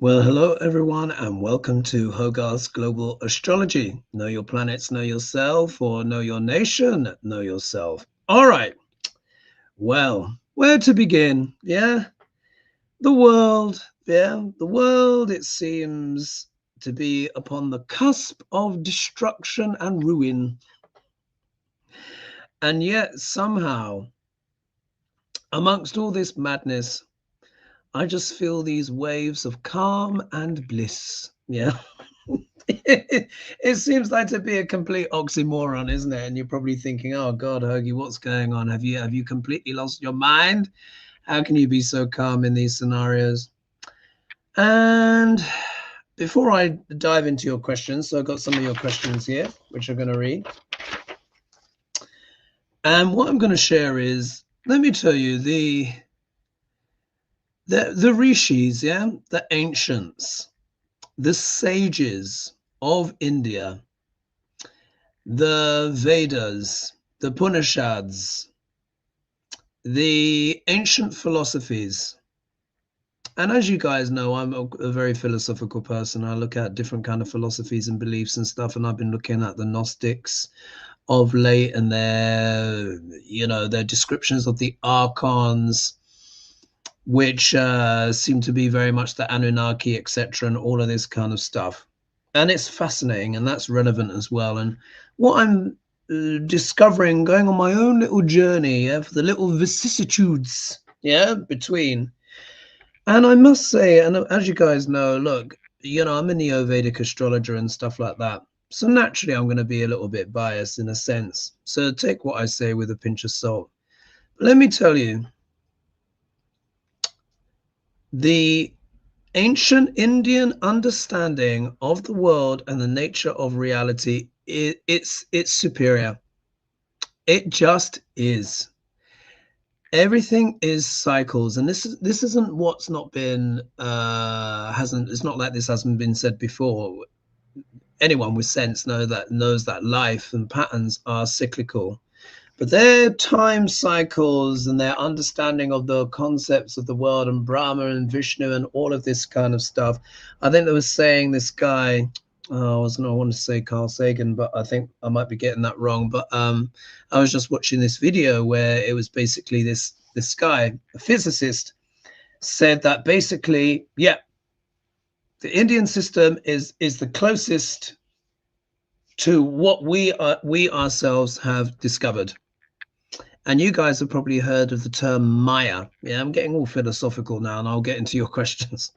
Well, hello everyone, and welcome to Hogarth's Global Astrology. Know your planets, know yourself, or know your nation, know yourself. All right. Well, where to begin? Yeah, the world. Yeah, the world, it seems to be upon the cusp of destruction and ruin. And yet, somehow, amongst all this madness, I just feel these waves of calm and bliss. Yeah. It seems like to be a complete oxymoron, isn't it? And you're probably thinking, "Oh God, Hoagie, what's going on? Have you completely lost your mind? How can you be so calm in these scenarios?" And before I dive into your questions, so I've got some of your questions here, which I'm going to read. And what I'm going to share is, let me tell you, the rishis, yeah, the ancients, the sages of India, the Vedas, the Upanishads, the ancient philosophies. And as you guys know, I'm a very philosophical person. I look at different kind of philosophies and beliefs and stuff. And I've been looking at the Gnostics of late and their descriptions of the archons, which seem to be very much the Anunnaki, etc., and all of this kind of stuff. And it's fascinating, and that's relevant as well. And what I'm discovering, going on my own little journey, for the little vicissitudes, between. And I must say, and as you guys know, look, I'm a Neo-Vedic astrologer and stuff like that. So naturally, I'm going to be a little bit biased in a sense. So take what I say with a pinch of salt. But let me tell you, the ancient Indian understanding of the world and the nature of reality, it's superior. It just is. Everything is cycles, and this isn't what's not been it's not like this hasn't been said before. Anyone with sense knows that life and patterns are cyclical. But their time cycles and their understanding of the concepts of the world and Brahma and Vishnu and all of this kind of stuff. I think they were saying this guy, I want to say Carl Sagan, but I think I might be getting that wrong. But I was just watching this video where it was basically this guy, a physicist, said that basically, yeah, the Indian system is the closest to what we ourselves have discovered. And you guys have probably heard of the term Maya. Yeah, I'm getting all philosophical now, and I'll get into your questions.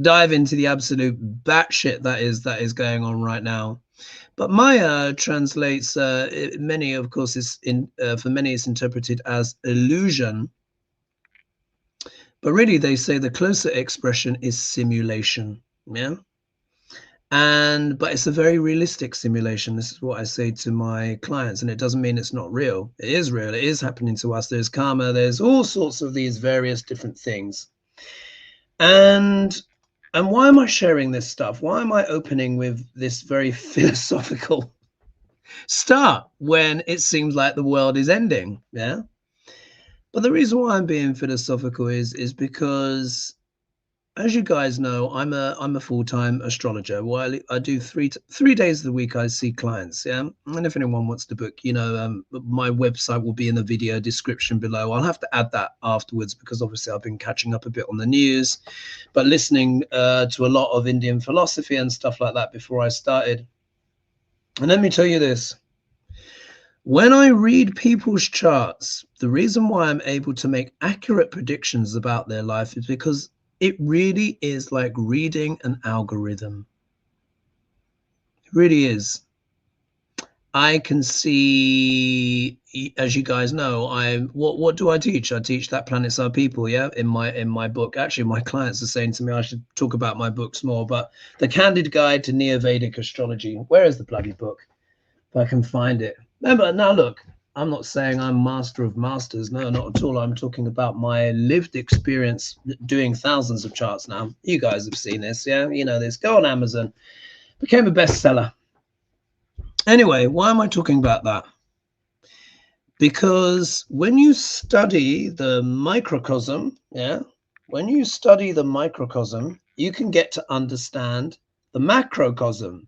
Dive into the absolute batshit that is going on right now. But Maya translates many, of course, for many it's interpreted as illusion. But really, they say the closer expression is simulation. Yeah. But it's a very realistic simulation. This is what I say to my clients, and it doesn't mean it's not real. It is real. It is happening to us. There's karma. There's all sorts of these various different things. And why am I sharing this stuff? Why am I opening with this very philosophical start when it seems like the world is ending? Yeah. But the reason why I'm being philosophical is because, as you guys know, I'm a full-time astrologer. Well, I do three days of the week I see clients. Yeah, and if anyone wants to book, my website will be in the video description below. I'll have to add that afterwards because obviously I've been catching up a bit on the news, but listening to a lot of Indian philosophy and stuff like that before I started. And let me tell you this. When I read people's charts, the reason why I'm able to make accurate predictions about their life is because it really is like reading an algorithm. It really is. I can see, as you guys know, what do I teach? I teach that planets are people, yeah, in my book. Actually, my clients are saying to me I should talk about my books more, but the Candid Guide to Neo-Vedic Astrology. Where is the bloody book? If I can find it. Remember, now look, I'm not saying I'm master of masters. No, not at all. I'm talking about my lived experience doing thousands of charts now. You guys have seen this, yeah? You know this. Go on Amazon. Became a bestseller. Anyway, why am I talking about that? Because when you study the microcosm, yeah, when you study the microcosm, you can get to understand the macrocosm.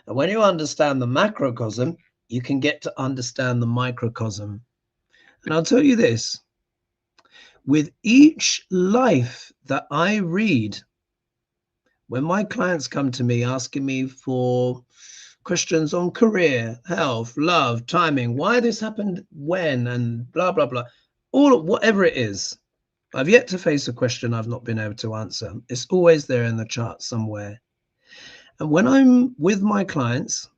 And when you understand the macrocosm, you can get to understand the microcosm. And I'll tell you this, with each life that I read, when my clients come to me asking me for questions on career, health, love, timing, why this happened, when, and blah, blah, blah, whatever it is, I've yet to face a question I've not been able to answer. It's always there in the chart somewhere. And when I'm with my clients,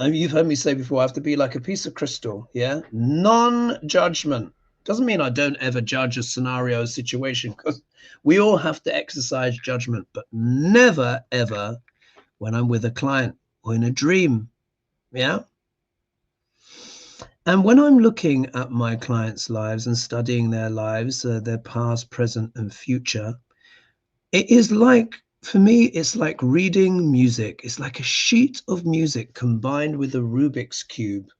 you've heard me say before, I have to be like a piece of crystal, yeah? Non-judgment. Doesn't mean I don't ever judge a scenario, situation, because we all have to exercise judgment, but never, ever when I'm with a client or in a dream, yeah? And when I'm looking at my clients' lives and studying their lives, their past, present, and future, it is like, for me, it's like reading music. It's like a sheet of music combined with a Rubik's Cube.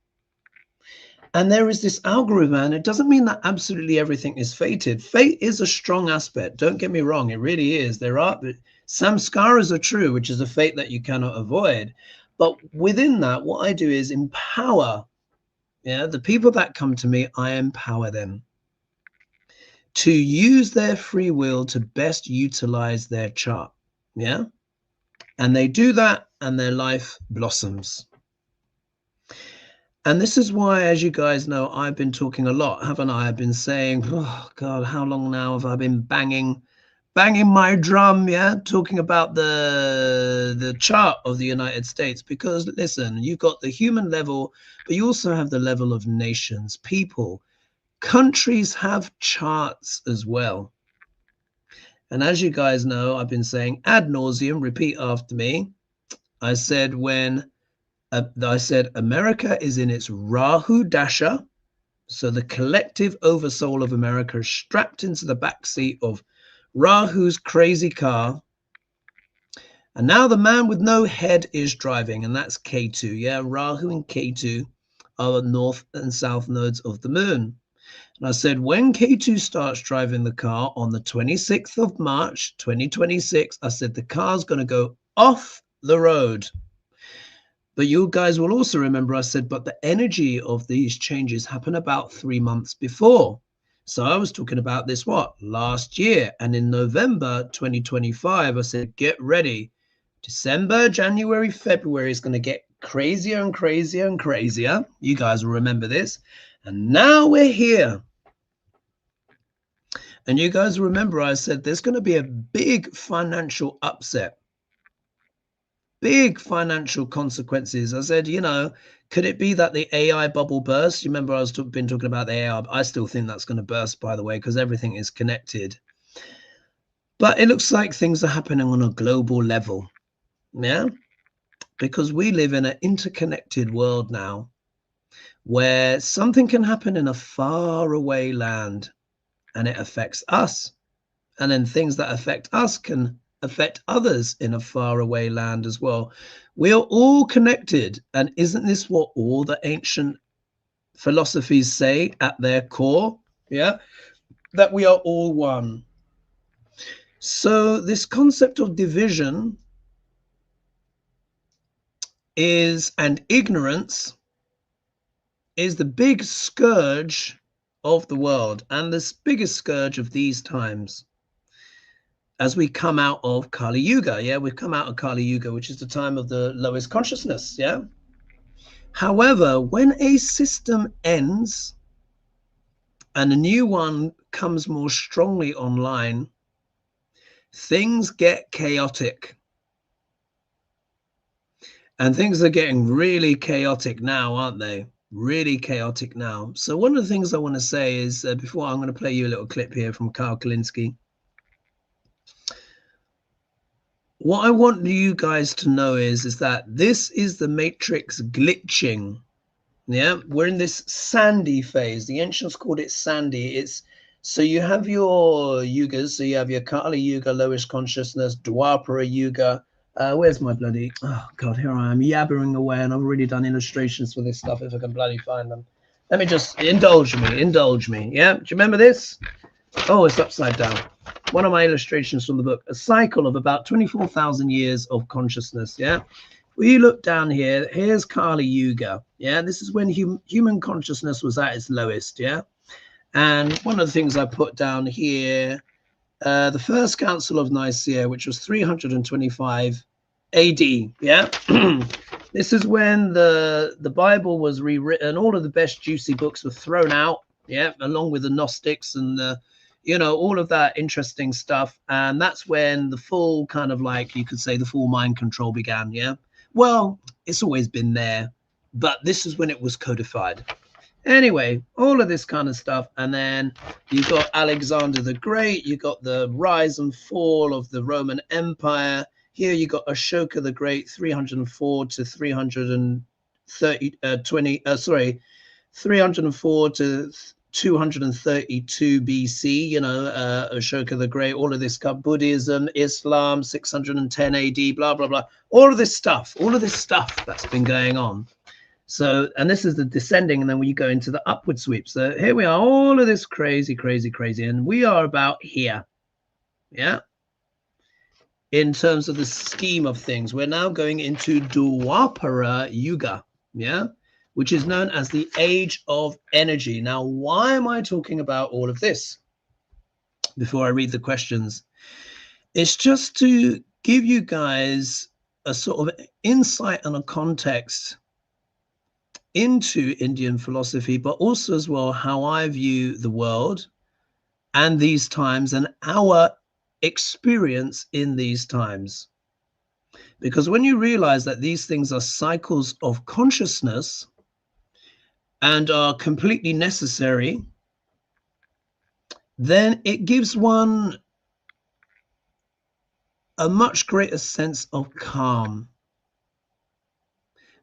And there is this algorithm, and it doesn't mean that absolutely everything is fated. Fate is a strong aspect. Don't get me wrong. It really is. There are samskaras are true, which is a fate that you cannot avoid. But within that, what I do is empower. Yeah, the people that come to me, I empower them to use their free will to best utilize their chart. Yeah. And they do that and their life blossoms. And this is why, as you guys know, I've been talking a lot, haven't I? I've been saying, oh God, how long now have I been banging my drum, yeah, talking about the chart of the United States? Because listen, you've got the human level, but you also have the level of nations, people. Countries have charts as well. And as you guys know, I've been saying ad nauseum, repeat after me. I said America is in its Rahu Dasha. So the collective oversoul of America is strapped into the backseat of Rahu's crazy car. And now the man with no head is driving, and that's K2. Yeah, Rahu and K2 are the north and south nodes of the moon. And I said, when K2 starts driving the car on the 26th of March, 2026, I said, the car's going to go off the road. But you guys will also remember I said, but the energy of these changes happen about 3 months before. So I was talking about this, last year. And in November 2025, I said, get ready. December, January, February is going to get crazier and crazier and crazier. You guys will remember this. And now we're here. And you guys remember I said there's going to be a big financial upset. Big financial consequences. I said, could it be that the AI bubble bursts? You remember I've been talking about the AI. I still think that's going to burst, by the way, because everything is connected. But it looks like things are happening on a global level. Yeah, because we live in an interconnected world now where something can happen in a faraway land and it affects us. And then things that affect us can affect others in a faraway land as well. We are all connected. And isn't this what all the ancient philosophies say at their core? Yeah, that we are all one. So this concept of division and ignorance is the big scourge of the world and the biggest scourge of these times as we come out of Kali Yuga. Yeah, we've come out of Kali Yuga, which is the time of the lowest consciousness. Yeah. However, when a system ends and a new one comes more strongly online, things get chaotic. And things are getting really chaotic now, aren't they? Really chaotic now. So one of the things I want to say is, before I'm going to play you a little clip here from Carl Kalinske. What I want you guys to know is that this is the matrix glitching. Yeah, we're in this sandy phase. The ancients called it sandy. So you have your yugas. So you have your Kali Yuga, lowest consciousness, Dwapara Yuga. Where's my bloody, oh God, here I am yabbering away, and I've already done illustrations for this stuff if I can bloody find them. Let me just indulge me. Yeah, do you remember this? Oh, it's upside down. one of my illustrations from the book, a cycle of about 24,000 years of consciousness. Yeah. Well, you look down here, here's Kali Yuga. Yeah. This is when human consciousness was at its lowest. Yeah. And one of the things I put down here, the first Council of Nicaea, which was 325 AD. Yeah. This is when the Bible was rewritten. All of the best juicy books were thrown out. Yeah. Along with the Gnostics and you know, all of that interesting stuff. And that's when the full kind of, like, you could say, the full mind control began. Yeah. Well, it's always been there, but this is when it was codified. Anyway, all of this kind of stuff. And then you got Alexander the Great. You got the rise and fall of the Roman Empire. Here you got Ashoka the Great, 304 to 304 to 232 BC, you know, Ashoka the Great, all of this stuff, Buddhism, Islam, 610 AD, blah, blah, blah. All of this stuff that's been going on. So, and this is the descending, and then when you go into the upward sweep. So here we are, all of this crazy, crazy, crazy. And we are about here. Yeah. In terms of the scheme of things, we're now going into Dwapara Yuga. Yeah. Which is known as the age of energy. Now, why am I talking about all of this before I read the questions? It's just to give you guys a sort of insight and a context into Indian philosophy, but also as well how I view the world and these times and our experience in these times. Because when you realize that these things are cycles of consciousness and are completely necessary, then it gives one a much greater sense of calm.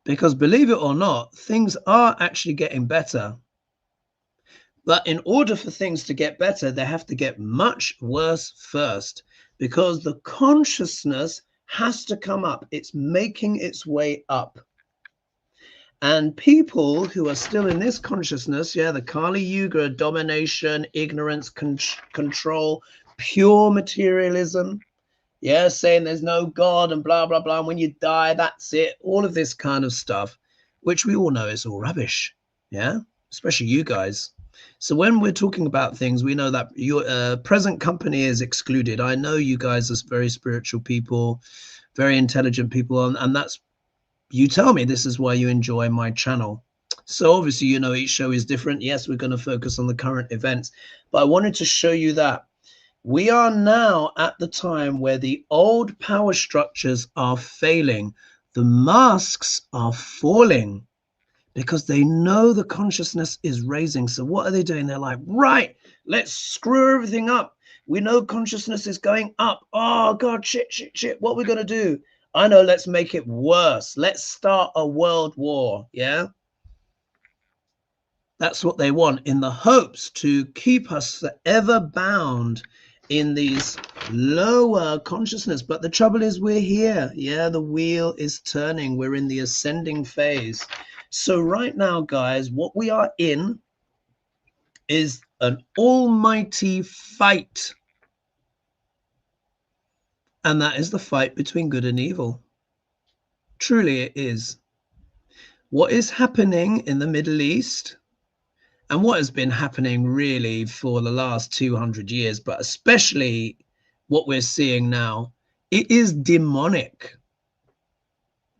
Because believe it or not, things are actually getting better. But in order for things to get better, they have to get much worse first, because the consciousness has to come up. It's making its way up. And people who are still in this consciousness, yeah, the Kali Yuga, domination, ignorance, control, pure materialism, yeah, saying there's no God and blah, blah, blah. And when you die, that's it. All of this kind of stuff, which we all know is all rubbish. Yeah, especially you guys. So when we're talking about things, we know that your present company is excluded. I know you guys are very spiritual people, very intelligent people, and that's, you tell me this is why you enjoy my channel. So obviously, you know, each show is different. Yes, we're going to focus on the current events, but I wanted to show you that we are now at the time where the old power structures are failing. The masks are falling because they know the consciousness is raising. So what are they doing? They're like, right, let's screw everything up. We know consciousness is going up. Oh God, shit. What are we going to do? I know, let's make it worse. Let's start a world war. Yeah. That's what they want, in the hopes to keep us forever bound in these lower consciousness. But the trouble is, we're here. Yeah, the wheel is turning. We're in the ascending phase. So right now, guys, what we are in is an almighty fight. And that is the fight between good and evil. Truly it is. What is happening in the Middle East, and what has been happening really for the last 200 years, but especially what we're seeing now, it is demonic.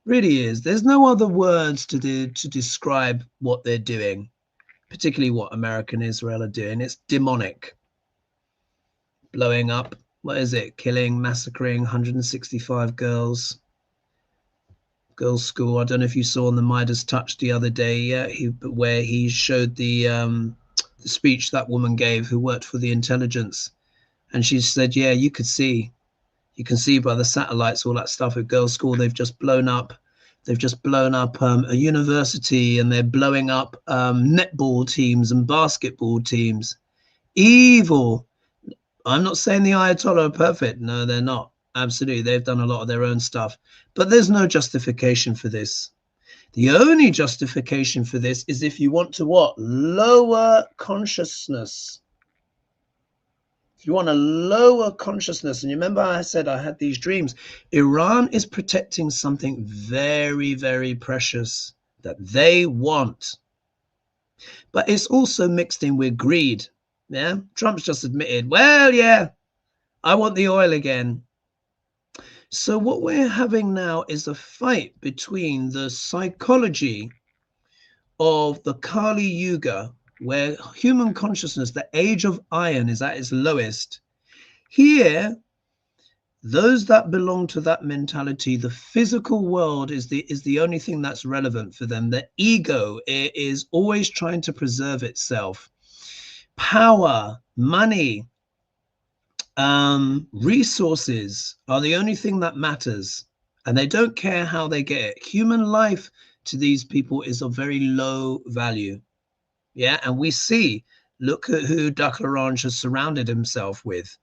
Really is. There's no other words to describe what they're doing, particularly what America and Israel are doing. It's demonic. Blowing up, what is it? Killing, massacring 165 girls school. I don't know if you saw on the Midas Touch the other day, yeah, where he showed the speech that woman gave, who worked for the intelligence, and she said, yeah, you can see by the satellites, all that stuff at girls' school. They've just blown up a university, and they're blowing up netball teams and basketball teams. Evil. I'm not saying the Ayatollah are perfect. No, they're not. Absolutely. They've done a lot of their own stuff, but there's no justification for this. The only justification for this is if you want to what? Lower consciousness. if you want a lower consciousness, and you remember I said I had these dreams, Iran is protecting something very, very precious that they want. But it's also mixed in with greed. Yeah, Trump's just admitted, well, yeah, I want the oil again. So what we're having now is a fight between the psychology of the Kali Yuga, where human consciousness, the age of iron, is at its lowest. Here, those that belong to that mentality, the physical world is the only thing that's relevant for them. The ego is always trying to preserve itself. Power, money, resources are the only thing that matters, and they don't care how they get it. Human life to these people is of very low value. Yeah, and we see, look at who Degrasse has surrounded himself with.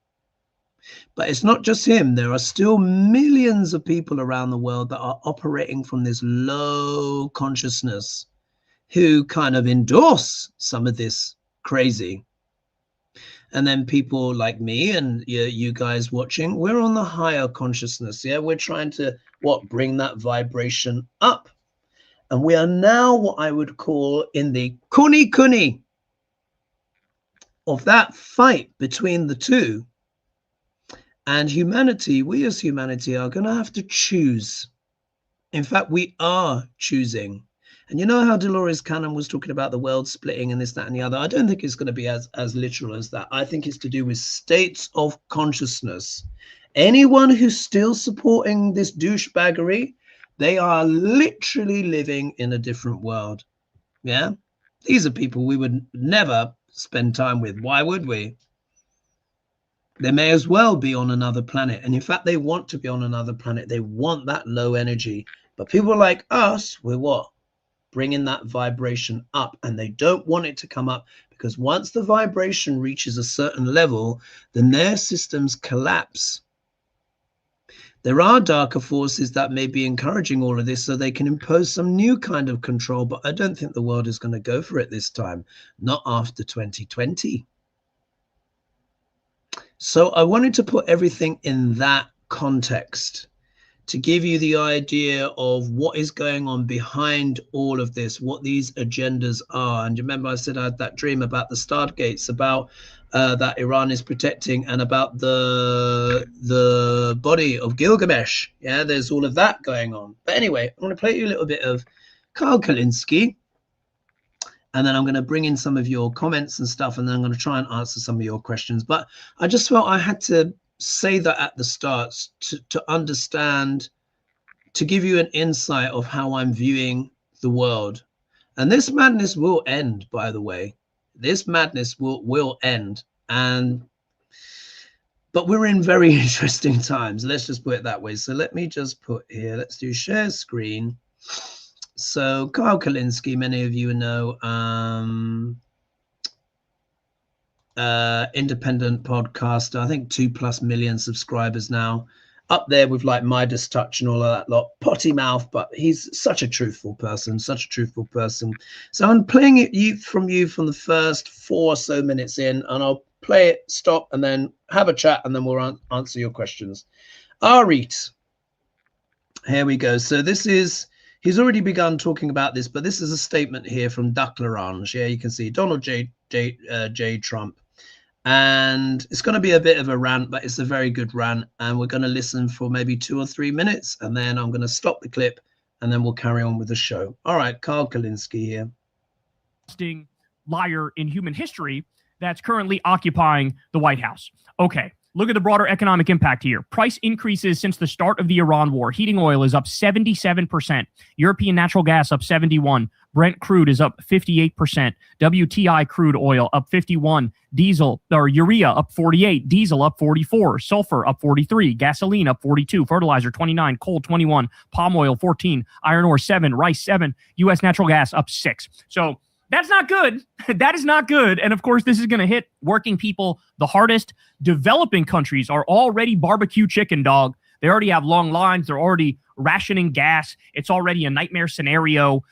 But it's not just him. There are still millions of people around the world that are operating from this low consciousness who kind of endorse some of this crazy. And then people like me and you guys watching, we're on the higher consciousness. Yeah, we're trying to bring that vibration up. And we are now what I would call in the kuni of that fight between the two. And humanity, we as humanity are going to have to choose. In fact, we are choosing. And you know how Dolores Cannon was talking about the world splitting and this, that, and the other? I don't think it's going to be as literal as that. I think it's to do with states of consciousness. Anyone who's still supporting this douchebaggery, they are literally living in a different world. Yeah? These are people we would never spend time with. Why would we? They may as well be on another planet. And in fact, they want to be on another planet. They want that low energy. But people like us, we're what? Bringing that vibration up. And they don't want it to come up because once the vibration reaches a certain level, then their systems collapse. There are darker forces that may be encouraging all of this so they can impose some new kind of control. But I don't think the world is going to go for it this time. Not after 2020. So I wanted to put everything in that context to give you the idea of what is going on behind all of this, what these agendas are. And remember I said I had that dream about the stargates, about that Iran is protecting, and about the body of Gilgamesh. Yeah, there's all of that going on. But anyway, I want to play you a little bit of Karl Kalinske. And then I'm going to bring in some of your comments and stuff, and then I'm going to try and answer some of your questions. But I just felt I had to say that at the start to understand, to give you an insight of how I'm viewing the world. And this madness will end, by the way. This madness will end. But we're in very interesting times. Let's just put it that way. So let me just put here, let's do share screen. So Karl Kalinske, many of you know, independent podcaster, I think 2+ million subscribers now, up there with like Midas Touch and all of that lot, potty mouth, but he's such a truthful person, such a truthful person. So I'm playing it from the first 4 or so minutes in, and I'll play it, stop, and then have a chat, and then we'll answer your questions. Arit, here we go. So this is, he's already begun talking about this, but this is a statement here from Degrasse. Yeah, you can see Donald J. Trump. And it's going to be a bit of a rant, but it's a very good rant. And we're going to listen for maybe 2 or 3 minutes. And then I'm going to stop the clip, and then we'll carry on with the show. All right, Karl Kalinske here. Liar in human history that's currently occupying the White House. Okay. Look at the broader economic impact here. Price increases since the start of the Iran war. Heating oil is up 77%. European natural gas up 71%. Brent crude is up 58%. WTI crude oil up 51%. Diesel or urea up 48%. Diesel up 44%. Sulfur up 43%. Gasoline up 42%. Fertilizer 29%. Coal 21%. Palm oil 14%. Iron ore 7%. Rice 7%. U.S. natural gas up 6%. So that's not good. That is not good. And of course, this is going to hit working people the hardest. Developing countries are already barbecue chicken, dog. They already have long lines. They're already rationing gas. It's already a nightmare scenario.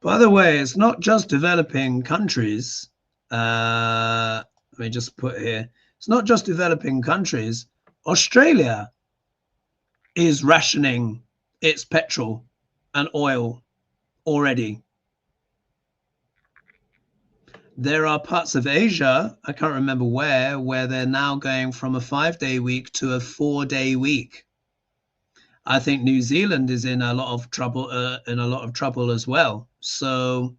By the way, it's not just developing countries. Let me just put here. It's not just developing countries. Australia is rationing its petrol and oil already. There are parts of Asia, I can't remember where they're now going from a 5-day week to a 4-day week. I think New Zealand is in a lot of trouble, as well. So,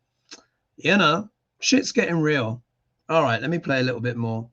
you know, shit's getting real. All right, let me play a little bit more.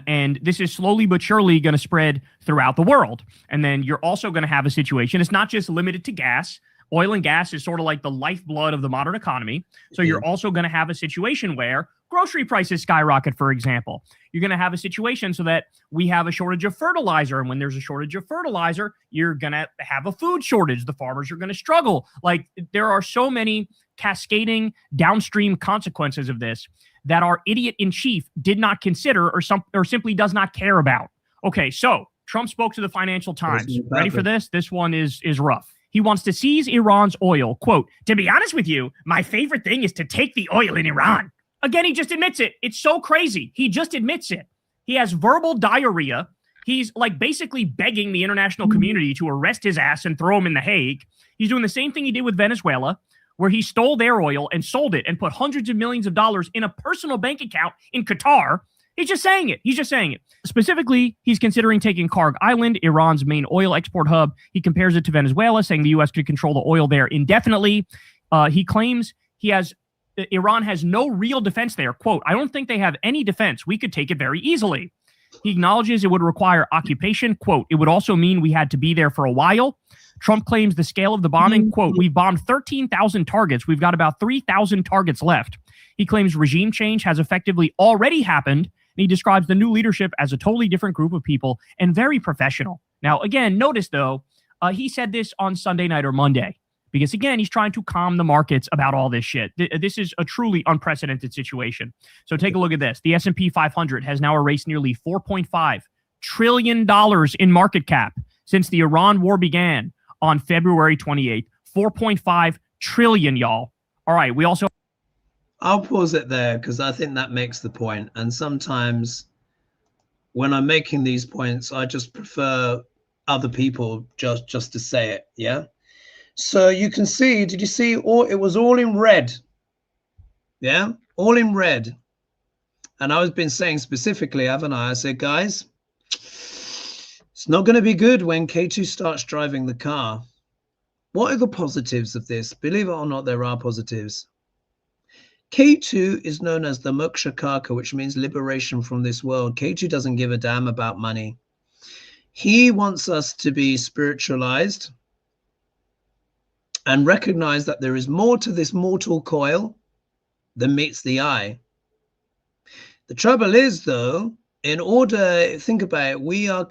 And this is slowly but surely going to spread throughout the world. And then you're also going to have a situation. It's not just limited to gas. Oil and gas is sort of like the lifeblood of the modern economy. So you're also going to have a situation where grocery prices skyrocket, for example. You're going to have a situation so that we have a shortage of fertilizer. And when there's a shortage of fertilizer, you're going to have a food shortage. The farmers are going to struggle. Like, there are so many cascading downstream consequences of this that our idiot in chief did not consider or simply does not care about. Okay, so Trump spoke to the Financial Times. Ready for this? This one is rough. He wants to seize Iran's oil. Quote, "To be honest with you, my favorite thing is to take the oil in Iran." Again, he just admits it. It's so crazy. He just admits it. He has verbal diarrhea. He's like basically begging the international community to arrest his ass and throw him in The Hague. He's doing the same thing he did with Venezuela, where he stole their oil and sold it and put hundreds of millions of dollars in a personal bank account in Qatar. He's just saying it. He's just saying it. Specifically, he's considering taking Karg Island, Iran's main oil export hub. He compares it to Venezuela, saying the U.S. could control the oil there indefinitely. He claims Iran has no real defense there. Quote, "I don't think they have any defense. We could take it very easily." He acknowledges it would require occupation. Quote, "It would also mean we had to be there for a while." Trump claims the scale of the bombing. Quote, "We've bombed 13,000 targets. We've got about 3,000 targets left." He claims regime change has effectively already happened. And he describes the new leadership as a totally different group of people and very professional. Now, again, notice, though, he said this on Sunday night or Monday, because, again, he's trying to calm the markets about all this shit. This is a truly unprecedented situation. So take a look at this. The S&P 500 has now erased nearly $4.5 trillion in market cap since the Iran war began on February 28th. 4.5 trillion, y'all. All right, we also... I'll pause it there because I think that makes the point. And sometimes when I'm making these points, I just prefer other people just to say it. Yeah. So you can see, did you see it was all in red? Yeah, all in red. And I've been saying specifically, haven't I? I said, guys, it's not going to be good when K2 starts driving the car. What are the positives of this? Believe it or not, there are positives. K2 is known as the Moksha Kaka, which means liberation from this world. K2 doesn't give a damn about money. He wants us to be spiritualized and recognize that there is more to this mortal coil than meets the eye. The trouble is, though, think about it, we're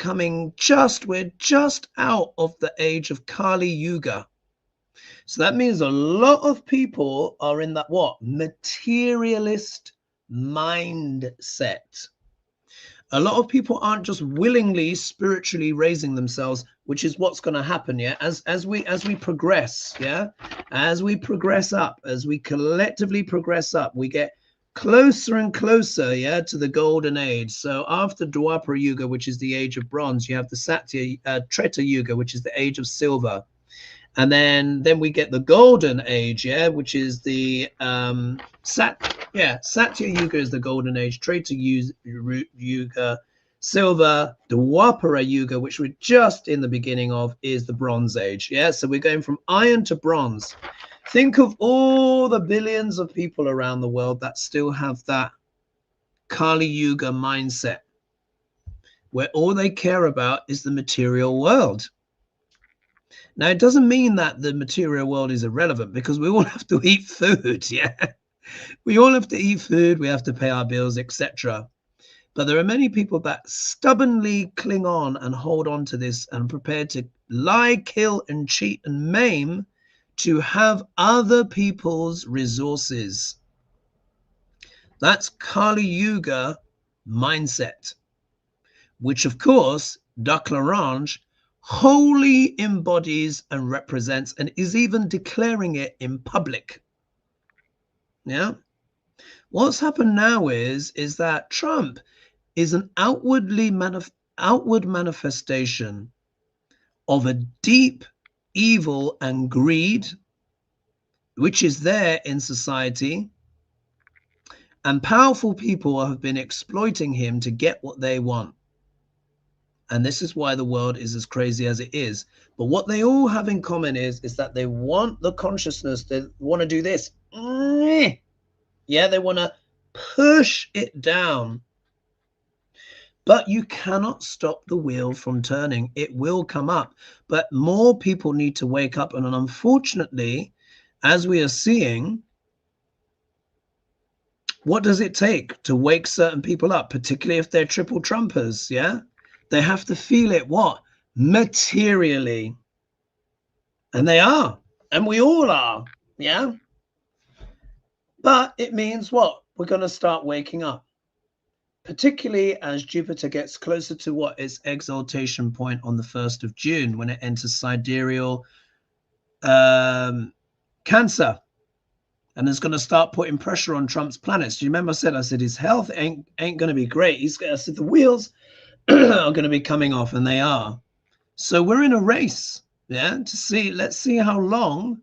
just out of the age of Kali Yuga. So that means a lot of people are in that materialist mindset. A lot of people aren't just willingly spiritually raising themselves, which is what's going to happen, yeah, as we progress, yeah, as we progress up, as we collectively progress up, we get closer and closer, yeah, to the golden age. So after Dwapara Yuga, which is the age of bronze, you have the Treta Yuga, which is the age of silver. And then we get the golden age, yeah, which is the Satya Yuga is the golden age, Treta Yuga, silver, Dwapara Yuga, which we're just in the beginning of, is the bronze age. Yeah, so we're going from iron to bronze. Think of all the billions of people around the world that still have that Kali Yuga mindset, where all they care about is the material world. Now, it doesn't mean that the material world is irrelevant, because we all have to eat food, yeah? We all have to eat food, we have to pay our bills, etc. But there are many people that stubbornly cling on and hold on to this and prepared to lie, kill, and cheat and maim to have other people's resources. That's Kali Yuga mindset, which, of course, Declarange wholly embodies and represents, and is even declaring it in public. Yeah. What's happened now is that Trump is an outward manifestation of a deep evil and greed, which is there in society. And powerful people have been exploiting him to get what they want. And this is why the world is as crazy as it is. But what they all have in common is that they want the consciousness. They want to do this. Yeah, they want to push it down. But you cannot stop the wheel from turning. It will come up. But more people need to wake up. And unfortunately, as we are seeing, what does it take to wake certain people up, particularly if they're triple Trumpers? Yeah, they have to feel it. What? Materially. And they are. And we all are. Yeah. But it means what? We're going to start waking up, particularly as Jupiter gets closer to what its exaltation point on the 1st of June, when it enters sidereal Cancer. And is going to start putting pressure on Trump's planets. Do you remember I said his health ain't going to be great. I said the wheels are going to be coming off, and they are. So we're in a race, yeah, to see. Let's see how long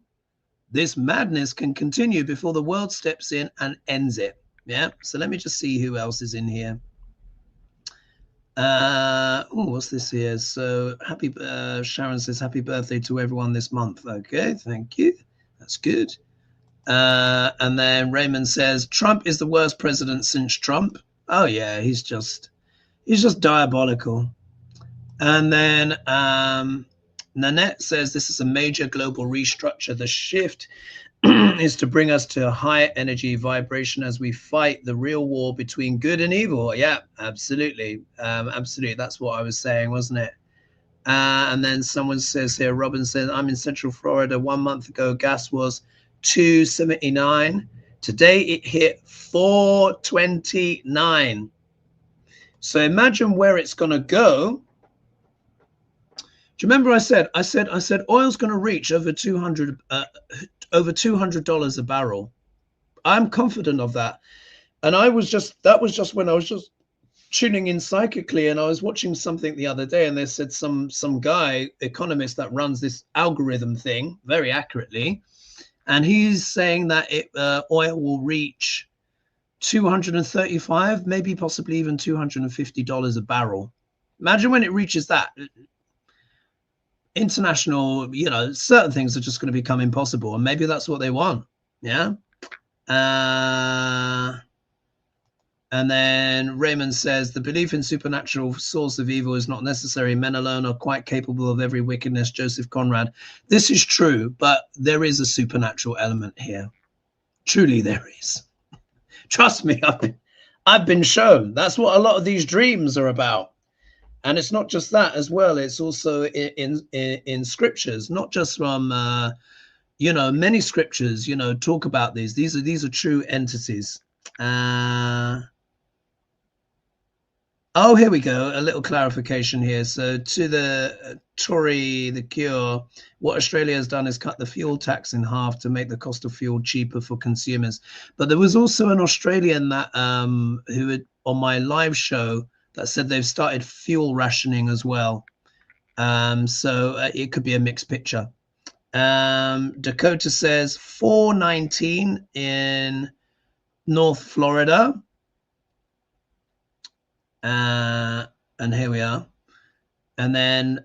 this madness can continue before the world steps in and ends it. Yeah. So let me just see who else is in here. What's this here? So happy. Sharon says happy birthday to everyone this month. Okay, thank you. That's good. And then Raymond says Trump is the worst president since Trump. Oh yeah, he's just diabolical. And then Nanette says this is a major global restructure. The shift is to bring us to a higher energy vibration as we fight the real war between good and evil. Yeah, absolutely. Absolutely. That's what I was saying, wasn't it? And then someone says here, Robin says, I'm in Central Florida. 1 month ago, gas was $2.79. Today it hit $4.29. So imagine where it's going to go. Do you remember I said oil's going to reach over $200 a barrel. I'm confident of that. And that was just when I was just tuning in psychically, and I was watching something the other day, and they said some guy, economist, that runs this algorithm thing very accurately. And he's saying that oil will reach $235, maybe possibly even $250 a barrel. Imagine when it reaches that. International, certain things are just going to become impossible. And maybe that's what they want. Yeah. And then Raymond says, the belief in supernatural source of evil is not necessary. Men alone are quite capable of every wickedness. Joseph Conrad. This is true, but there is a supernatural element here. Truly there is. Trust me, I've been shown. That's what a lot of these dreams are about. And it's not just that as well. It's also in scriptures, not just from, many scriptures, talk about these. These are true entities. Oh, here we go. A little clarification here. So to the Tory, the Cure, what Australia has done is cut the fuel tax in half to make the cost of fuel cheaper for consumers. But there was also an Australian that who had, on my live show, that said they've started fuel rationing as well. So it could be a mixed picture. Dakota says $4.19 in North Florida. And here we are. And then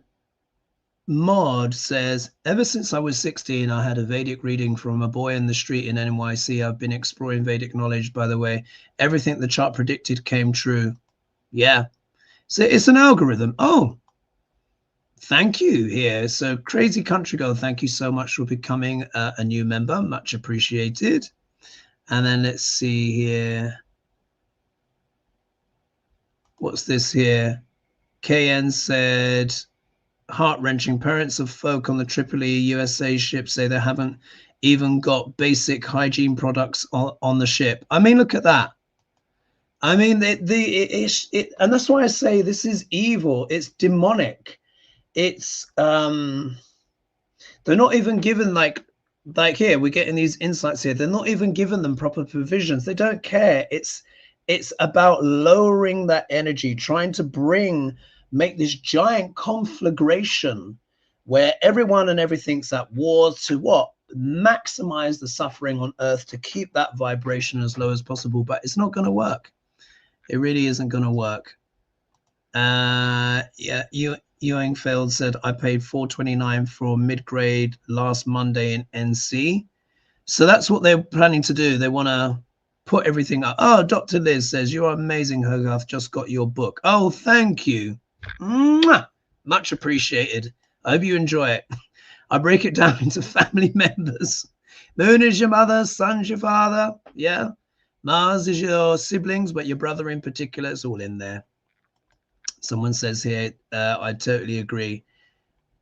Maud says, ever since I was 16, I had a Vedic reading from a boy in the street in NYC. I've been exploring Vedic knowledge, by the way. Everything the chart predicted came true. Yeah. So it's an algorithm. Oh, thank you here. So Crazy Country Girl, thank you so much for becoming a new member. Much appreciated. And then let's see here. What's this here? KN said, heart-wrenching. Parents of folk on the Tripoli USA ship say they haven't even got basic hygiene products on the ship. I mean, look at that. I mean, and that's why I say this is evil. It's demonic. It's they're not even given like like here, we're getting these insights here. They're not even giving them proper provisions. They don't care. It's about lowering that energy, trying to make this giant conflagration where everyone and everything's at war to what? Maximize the suffering on earth to keep that vibration as low as possible. But it's not going to work. It really isn't going to work. Yeah, Ewingfield said, I paid $4.29 for mid-grade last Monday in NC. So that's what they're planning to do. They want to put everything up. Oh, Dr. Liz says, you're amazing, Hogarth. Just got your book. Oh, thank you. Mwah! Much appreciated. I hope you enjoy it. I break it down into family members. Moon is your mother, sun's your father. Yeah. Mars is your siblings, but your brother in particular, it's all in there. Someone says here, I totally agree.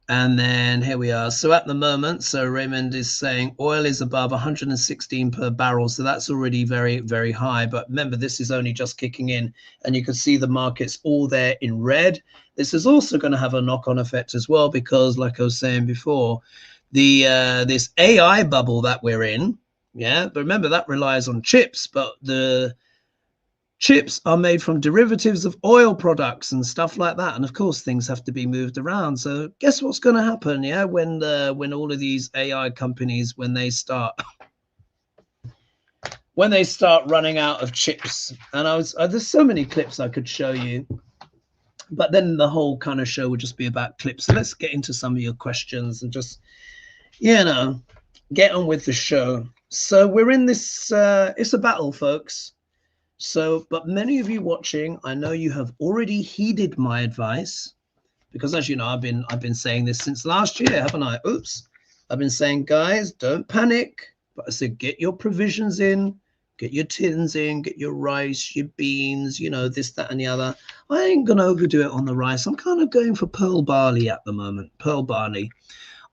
And then here we are. So at the moment, so Raymond is saying oil is above 116 per barrel. So that's already very, very high. But remember, this is only just kicking in. And you can see the markets all there in red. This is also going to have a knock-on effect as well, because like I was saying before, this AI bubble that we're in, yeah, but remember that relies on chips, but the chips are made from derivatives of oil products and stuff like that. And of course, things have to be moved around. So guess what's going to happen? Yeah, when all of these AI companies, when they start running out of chips, and there's so many clips I could show you, but then the whole kind of show would just be about clips. So let's get into some of your questions and just, get on with the show. So we're in this, it's a battle, folks. So, but many of you watching, I know you have already heeded my advice, because as you know, I've been saying this since last year, haven't I? Oops. I've been saying, guys, don't panic. But I said, get your provisions in, get your tins in, get your rice, your beans, this, that, and the other. I ain't going to overdo it on the rice. I'm kind of going for pearl barley at the moment, pearl barley.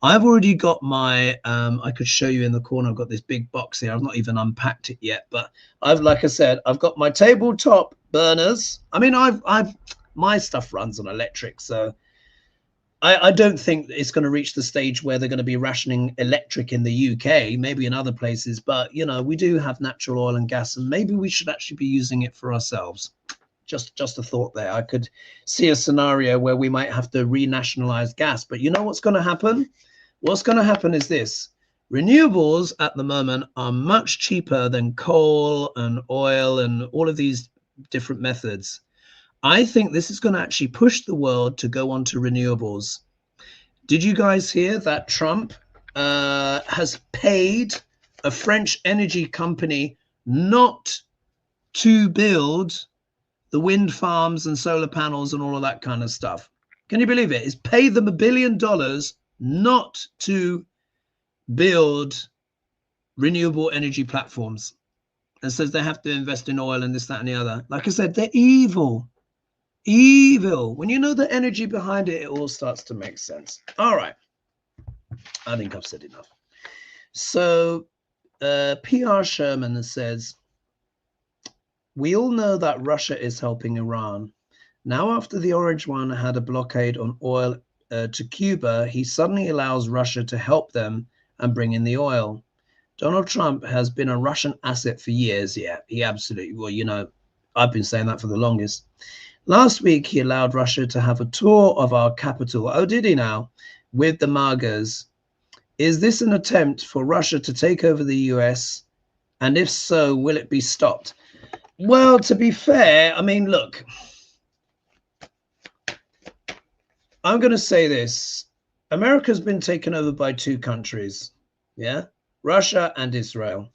I've already got my, I could show you in the corner. I've got this big box here. I've not even unpacked it yet, but like I said, I've got my tabletop burners. I mean, my stuff runs on electric, so I don't think it's going to reach the stage where they're going to be rationing electric in the UK, maybe in other places, but we do have natural oil and gas, and maybe we should actually be using it for ourselves. Just a thought there. I could see a scenario where we might have to renationalize gas, but you know what's going to happen? What's going to happen is this. Renewables at the moment are much cheaper than coal and oil and all of these different methods. I think this is going to actually push the world to go on to renewables. Did you guys hear that Trump has paid a French energy company not to build the wind farms and solar panels and all of that kind of stuff? Can you believe it? He's paid them $1 billion not to build renewable energy platforms, and says they have to invest in oil and this, that, and the other. Like I said, they're evil. When you know the energy behind it, it all starts to make sense. All right, I think I've said enough. So PR Sherman says, we all know that Russia is helping Iran. Now, after the Orange One had a blockade on oil to Cuba, he suddenly allows Russia to help them and bring in the oil. Donald Trump has been a Russian asset for years. Yeah, he absolutely, well, I've been saying that for the longest. Last week, he allowed Russia to have a tour of our capital. Oh, did he now? With the MAGAs. Is this an attempt for Russia to take over the US? And if so, will it be stopped? Well, to be fair, I mean, look, I'm going to say this. America's been taken over by two countries, yeah? Russia and Israel.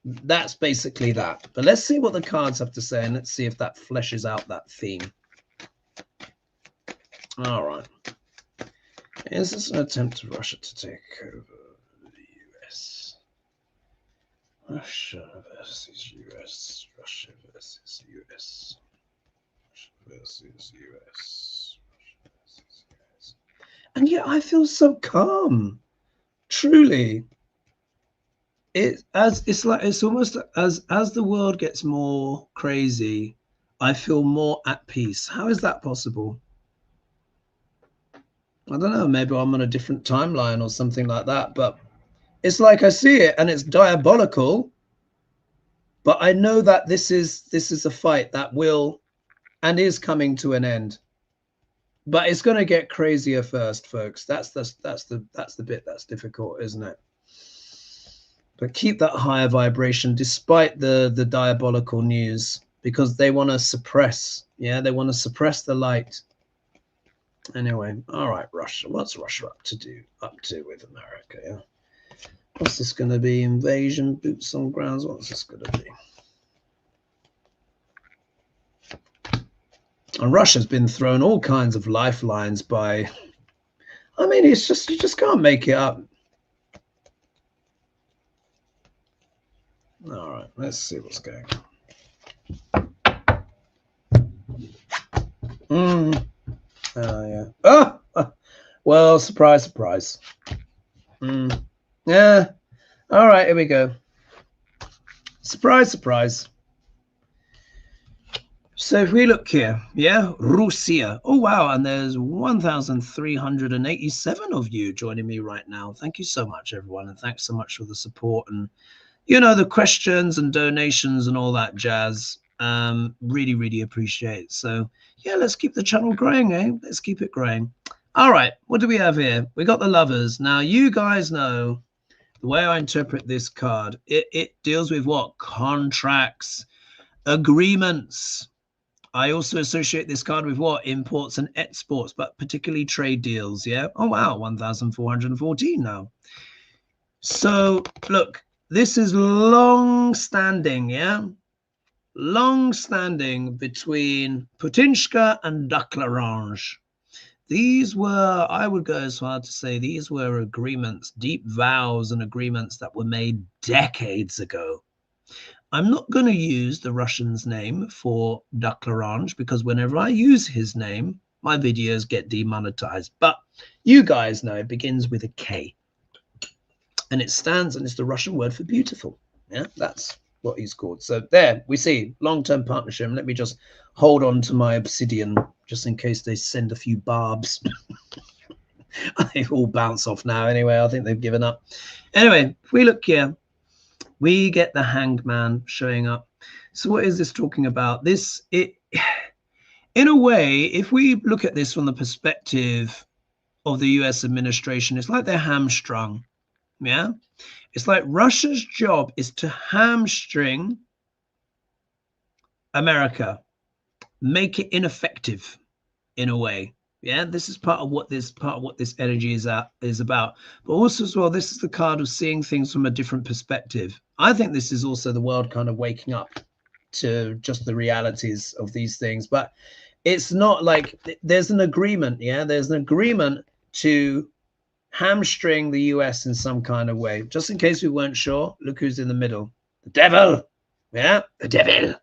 That's basically that. But let's see what the cards have to say, and let's see if that fleshes out that theme. All right. Is this an attempt of Russia to take over the US? Russia versus US. Russia versus US. Russia versus US. And yet I feel so calm. Truly. It's almost as the world gets more crazy, I feel more at peace. How is that possible? I don't know, maybe I'm on a different timeline or something like that, but It's like I see it and it's diabolical, but I know that this is a fight that will and is coming to an end. But it's going to get crazier first, folks. That's the bit that's difficult, isn't it? But keep that higher vibration despite the diabolical news, because they want to suppress. Yeah, they want to suppress the light. Anyway, all right, Russia. What's Russia up to with America? Yeah. What's this going to be? Invasion, boots on grounds. What's this going to be? And Russia's been thrown all kinds of lifelines by. I mean, it's just, you just can't make it up. All right, let's see what's going on. Yeah. Oh, well, surprise, surprise. Yeah. All right, here we go. Surprise, surprise. So if we look here, yeah, Russia. Oh, wow. And there's 1,387 of you joining me right now. Thank you so much, everyone. And thanks so much for the support and, you know, the questions and donations and all that jazz. Really, really appreciate it. So, yeah, let's keep the channel growing, eh? Let's keep it growing. All right. What do we have here? We got the Lovers. Now, you guys know the way I interpret this card. It deals with what? Contracts, agreements. I also associate this card with what? Imports and exports, but particularly trade deals, yeah? Oh, wow, 1,414 now. So, look, this is long-standing, yeah? Long-standing between Putinska and Degrasse. These were, I would go as far to say, these were agreements, deep vows and agreements that were made decades ago. I'm not going to use the Russian's name for Degrasse because whenever I use his name, my videos get demonetized. But you guys know it begins with a K. And it stands, and it's the Russian word for beautiful. Yeah, that's what he's called. So there, we see long-term partnership. Let me just hold on to my obsidian just in case they send a few barbs. They all bounce off now anyway. I think they've given up. Anyway, if we look here, we get the Hanged Man showing up. So what is this talking about? This, in a way, if we look at this from the perspective of the US administration, it's like they're hamstrung. Yeah, it's like Russia's job is to hamstring America, make it ineffective in a way. Yeah, this is part of what this energy is about. But also as well, this is the card of seeing things from a different perspective. I think this is also the world kind of waking up to just the realities of these things. But it's not like there's an agreement. Yeah, there's an agreement to hamstring the US in some kind of way. Just in case we weren't sure, look who's in the middle. The devil. Yeah, the devil.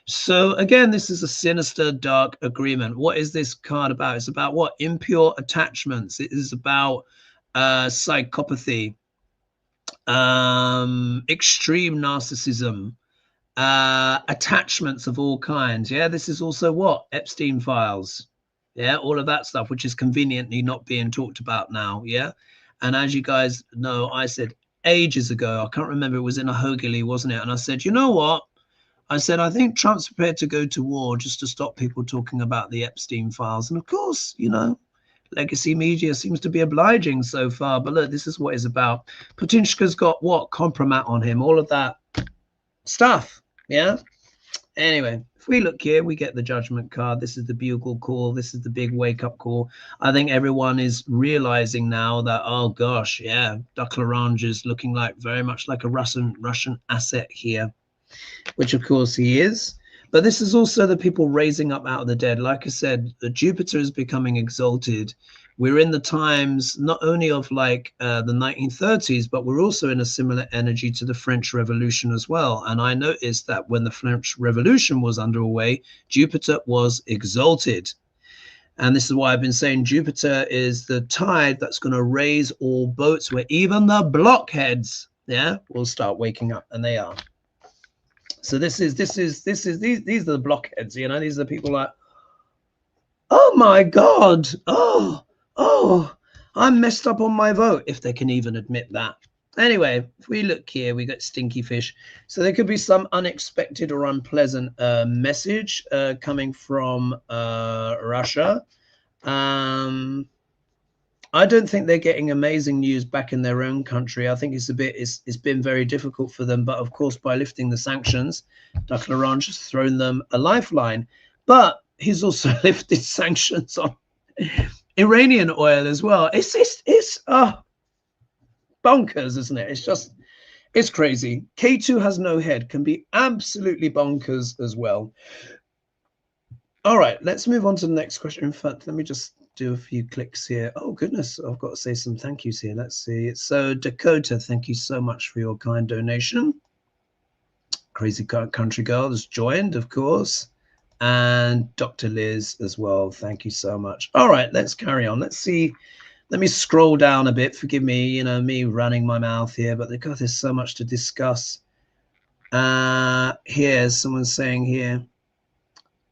So again, this is a sinister, dark agreement. What is this card about? It's about what? Impure attachments. It is about psychopathy, extreme narcissism, attachments of all kinds. Yeah, this is also what? Epstein files. Yeah, all of that stuff, which is conveniently not being talked about now. Yeah, and as you guys know, I said ages ago, I can't remember, it was in a Hogely, wasn't it? And I said, you know what? I said, I think Trump's prepared to go to war just to stop people talking about the Epstein files. And of course, you know, legacy media seems to be obliging so far. But look, this is what it's about. Putinska's got what? Compromat on him, all of that stuff. Yeah. Anyway, if we look here, we get the Judgment card. This is the bugle call. This is the big wake-up call. I think everyone is realizing now that, oh gosh, yeah, Degrasse is looking like very much like a Russian asset here, which of course he is. But this is also the people raising up out of the dead. Like I said, the Jupiter is becoming exalted. We're in the times not only of like the 1930s, but we're also in a similar energy to the French Revolution as well. And I noticed that when the French Revolution was underway, Jupiter was exalted. And this is why I've been saying Jupiter is the tide that's going to raise all boats, where even the blockheads, yeah, will start waking up, and they are. So these are the blockheads, you know, these are the people like, oh my God, oh, I messed up on my vote, if they can even admit that. Anyway, if we look here, we got stinky fish. So there could be some unexpected or unpleasant message coming from Russia. I don't think they're getting amazing news back in their own country. I think it's been very difficult for them. But of course, by lifting the sanctions, Degrasse has thrown them a lifeline. But he's also lifted sanctions on Iranian oil as well. It's bonkers, isn't it? It's crazy. K2 has no head, can be absolutely bonkers as well. All right, let's move on to the next question. In fact, let me just do a few clicks here. Oh goodness, I've got to say some thank yous here. Let's see. So Dakota, thank you so much for your kind donation. Crazy Country Girl has joined, of course. And Dr. Liz as well. Thank you so much. All right, let's carry on. Let's see. Let me scroll down a bit. Forgive me, me running my mouth here, but God, there's so much to discuss. Here's someone saying here,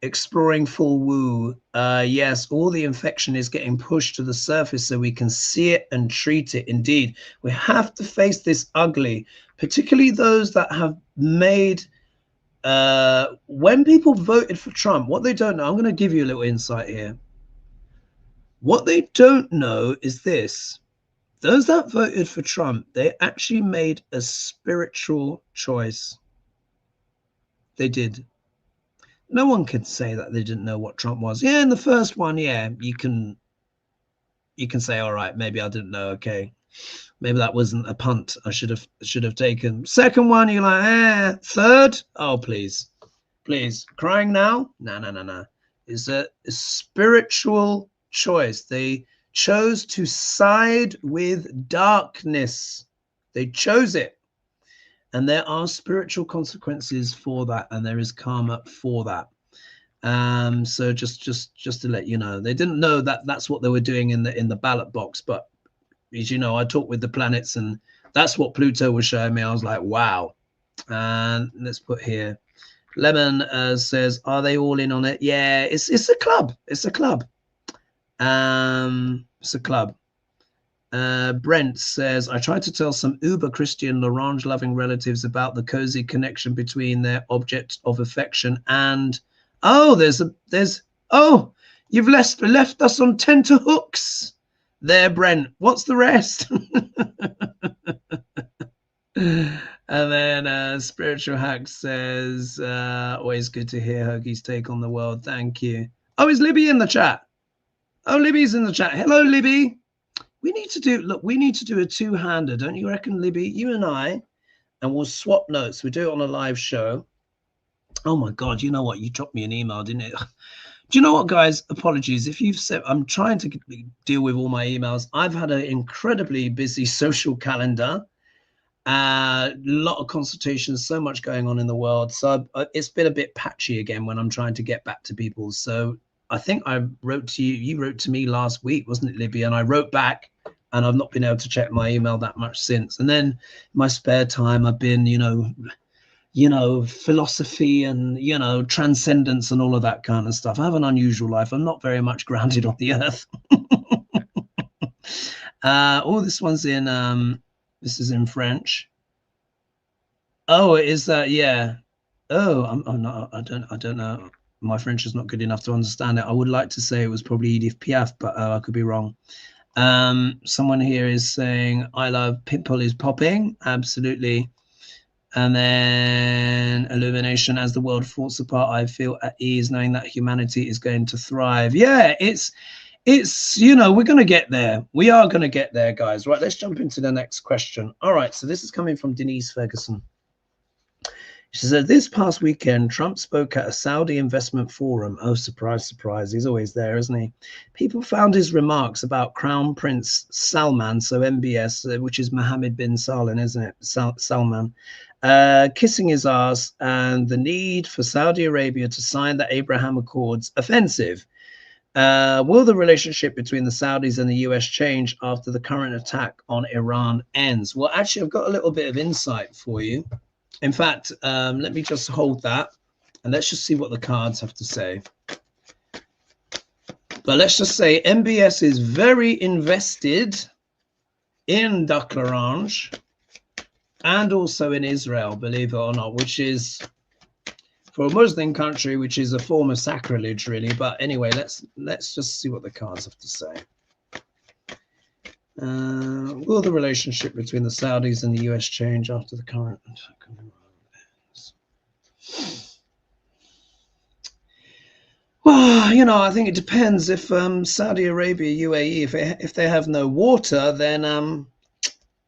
exploring full woo. Yes, all the infection is getting pushed to the surface so we can see it and treat it. Indeed, we have to face this ugly, particularly those that have made, when people voted for Trump, what they don't know, I'm going to give you a little insight here. What they don't know is this. Those that voted for Trump, they actually made a spiritual choice. They did. No one could say that they didn't know what Trump was. Yeah, in the first one, yeah, you can say, all right, maybe I didn't know. Okay, maybe that wasn't a punt I should have taken. Second one, you're like, Third, oh please, crying now? No. It's a spiritual choice. They chose to side with darkness. They chose it, and there are spiritual consequences for that, and there is karma for that. So just to let you know, they didn't know that that's what they were doing in the ballot box, but as you know, I talked with the planets, and that's what Pluto was showing me. I was like, wow. And let's put here, Lemon says, are they all in on it? Yeah, it's a club. It's a club. It's a club. Brent says, I tried to tell some uber Christian Lorange loving relatives about the cozy connection between their object of affection and you've left us on tenterhooks there, Brent. What's the rest? And then Spiritual Hack says, always good to hear Hoagie's take on the world. Thank you. Oh, is Libby in the chat? Oh, Libby's in the chat. Hello, Libby. We need to do a two-hander, don't you reckon, Libby? You and I, and we'll swap notes. We do it on a live show. Oh my God, you know what? You dropped me an email, didn't it? Do you know what, guys? Apologies. If you've said, I'm trying to deal with all my emails. I've had an incredibly busy social calendar. A lot of consultations, so much going on in the world. So it's been a bit patchy again when I'm trying to get back to people. So I think I wrote to you. You wrote to me last week, wasn't it, Libby? And I wrote back, and I've not been able to check my email that much since. And then in my spare time, I've been, philosophy and, transcendence and all of that kind of stuff. I have an unusual life. I'm not very much grounded on the earth. This one's in, this is in French. Oh, is that? Yeah. Oh, I'm not, I don't know. My French is not good enough to understand it. I would like to say it was probably Edith Piaf, but I could be wrong. Someone here is saying, I love Pimple is popping. Absolutely. And then Illumination, as the world falls apart, I feel at ease knowing that humanity is going to thrive. Yeah, it's we're going to get there. We are going to get there, guys. Right, let's jump into the next question. All right, so this is coming from Denise Ferguson. She said, this past weekend, Trump spoke at a Saudi investment forum. Oh, surprise, surprise. He's always there, isn't he? People found his remarks about Crown Prince Salman, so MBS, which is Mohammed bin Salman, isn't it? Salman, kissing his ass, and the need for Saudi Arabia to sign the Abraham Accords offensive. Will the relationship between the Saudis and the US change after the current attack on Iran ends? Well, actually, I've got a little bit of insight for you. In fact, let me just hold that, and let's just see what the cards have to say. But let's just say MBS is very invested in Degrasse, and also in Israel, believe it or not, which is, for a Muslim country, which is a form of sacrilege, really. But anyway, let's just see what the cards have to say. Will the relationship between the Saudis and the US change after the current? Well, you know, I think it depends. If Saudi Arabia, UAE, if they have no water, then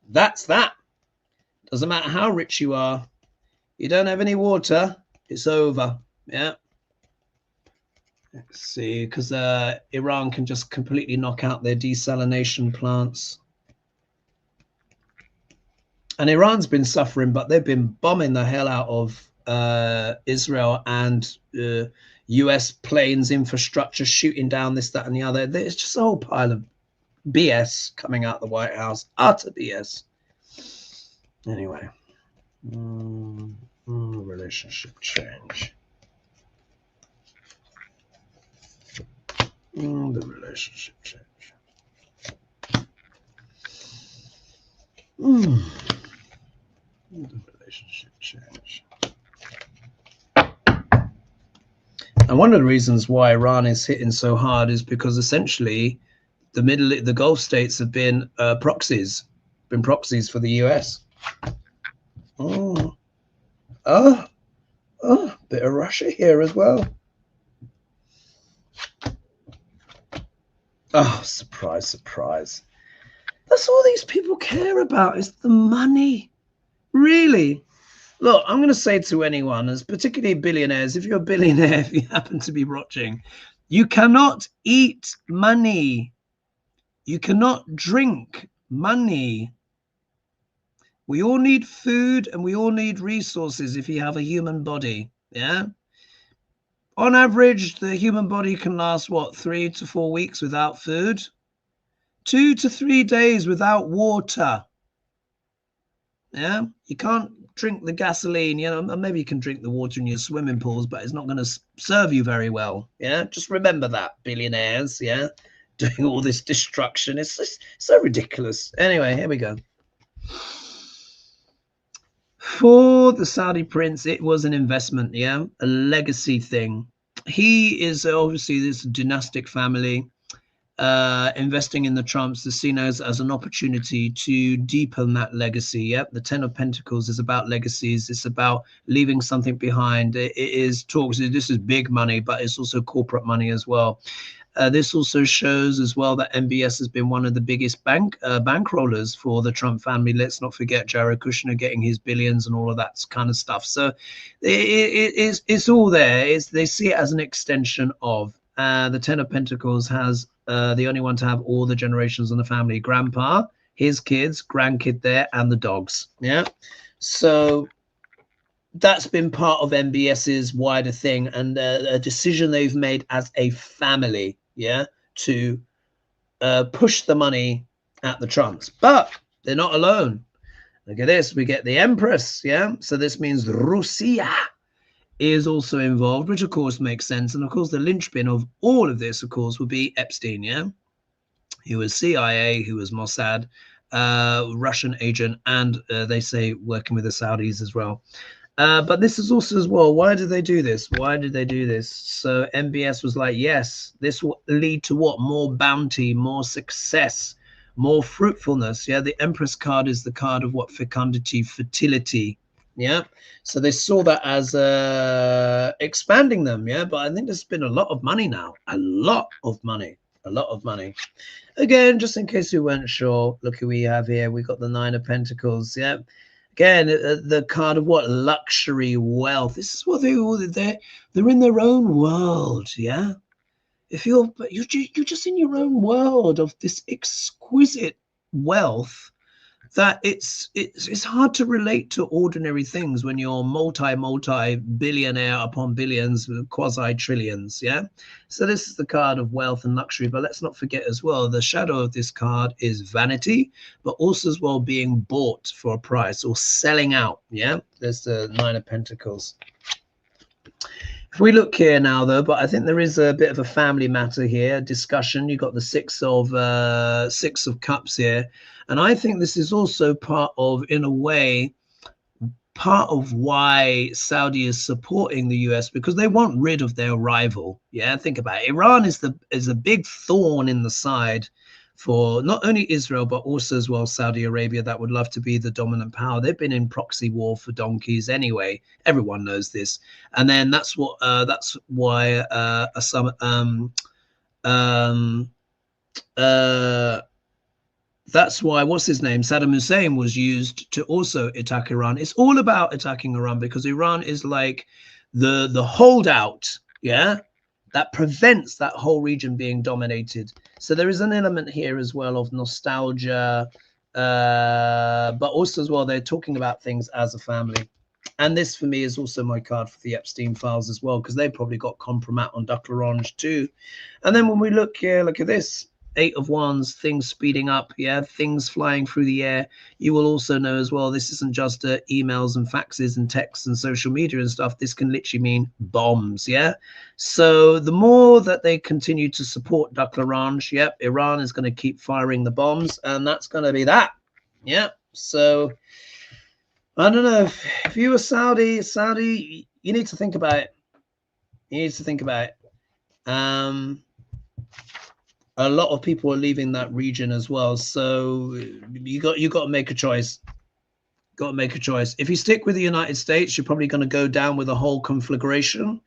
that's that. Doesn't matter how rich you are. You don't have any water, it's over. Yeah. Let's see, because Iran can just completely knock out their desalination plants. And Iran's been suffering, but they've been bombing the hell out of Israel and US planes, infrastructure, shooting down this, that, and the other. There's just a whole pile of BS coming out the White House. Utter BS. Anyway. Relationship change. The relationship change. The relationship change. And one of the reasons why Iran is hitting so hard is because essentially the Gulf states have been proxies for the US. Bit of Russia here as well. Oh, surprise, surprise. That's all these people care about, is the money. Really? Look, I'm going to say to anyone, as particularly billionaires, if you're a billionaire, if you happen to be watching, you cannot eat money. You cannot drink money. We all need food and we all need resources if you have a human body. Yeah. On average, the human body can last, what, 3 to 4 weeks without food? 2 to 3 days without water. Yeah. You can't drink the gasoline, you know, maybe you can drink the water in your swimming pools, but it's not going to serve you very well. Yeah. Just remember that, billionaires. Yeah. Doing all this destruction. It's just so ridiculous. Anyway, here we go. For the Saudi prince, it was an investment, yeah, a legacy thing. He is obviously this dynastic family. Investing in the Trumps is seen as an opportunity to deepen that legacy. Yep, the Ten of Pentacles is about legacies. It's about leaving something behind. It is talks. This is big money, but it's also corporate money as well. This also shows as well that MBS has been one of the biggest bankrollers for the Trump family. Let's not forget Jared Kushner getting his billions and all of that kind of stuff. So it's all there. They see it as an extension of. The Ten of Pentacles has the only one to have all the generations in the family. Grandpa, his kids, grandkid there, and the dogs. Yeah. So that's been part of MBS's wider thing, and a decision they've made as a family, yeah, to push the money at the Trumps. But they're not alone. Look at this. We get the Empress, yeah. So this means Russia is also involved, which of course makes sense. And of course, the linchpin of all of this, of course, would be Epstein, yeah. He was CIA, who was Mossad, Russian agent, and they say working with the Saudis as well. But this is also as well, why did they do this? Why did they do this? So MBS was like, yes, this will lead to what? More bounty, more success, more fruitfulness. Yeah, the Empress card is the card of what? Fecundity, fertility. Yeah, so they saw that as expanding them. Yeah, but I think there's been a lot of money now, a lot of money. Again, just in case you weren't sure, look who we have here. We got the Nine of Pentacles. Yeah, again, the card of what? Luxury, wealth. This is what they're in their own world. Yeah, if you're just in your own world of this exquisite wealth, that it's hard to relate to ordinary things when you're multi billionaire upon billions, quasi trillions. Yeah, so this is the card of wealth and luxury. But let's not forget as well, the shadow of this card is vanity, but also as well being bought for a price or selling out. Yeah, there's the Nine of Pentacles. If we look here now, though, but I think there is a bit of a family matter here, discussion. You've got the Six of Cups here. And I think this is also part of, in a way, part of why Saudi is supporting the US, because they want rid of their rival. Yeah, think about it. Iran is a big thorn in the side for not only Israel, but also as well Saudi Arabia, that would love to be the dominant power. They've been in proxy war for donkeys anyway. Everyone knows this. And then that's why that's why, what's his name, Saddam Hussein was used to also attack Iran. It's all about attacking Iran because Iran is like the holdout, yeah, that prevents that whole region being dominated. So there is an element here as well of nostalgia, but also as well, they're talking about things as a family. And this for me is also my card for the Epstein files as well, because they probably got compromat on Duck L'Orange too. And then when we look here, look at this. 8 of Wands, things speeding up, yeah, things flying through the air. You will also know as well, this isn't just emails and faxes and texts and social media and stuff. This can literally mean bombs, yeah. So the more that they continue to support Duck L'Orange, yep, Iran is going to keep firing the bombs, and that's going to be that, yeah. So I don't know, if you were Saudi, you need to think about it. You need to think about it. A lot of people are leaving that region as well, so you got to make a choice. Got to make a choice. If you stick with the United States, you're probably going to go down with a whole conflagration.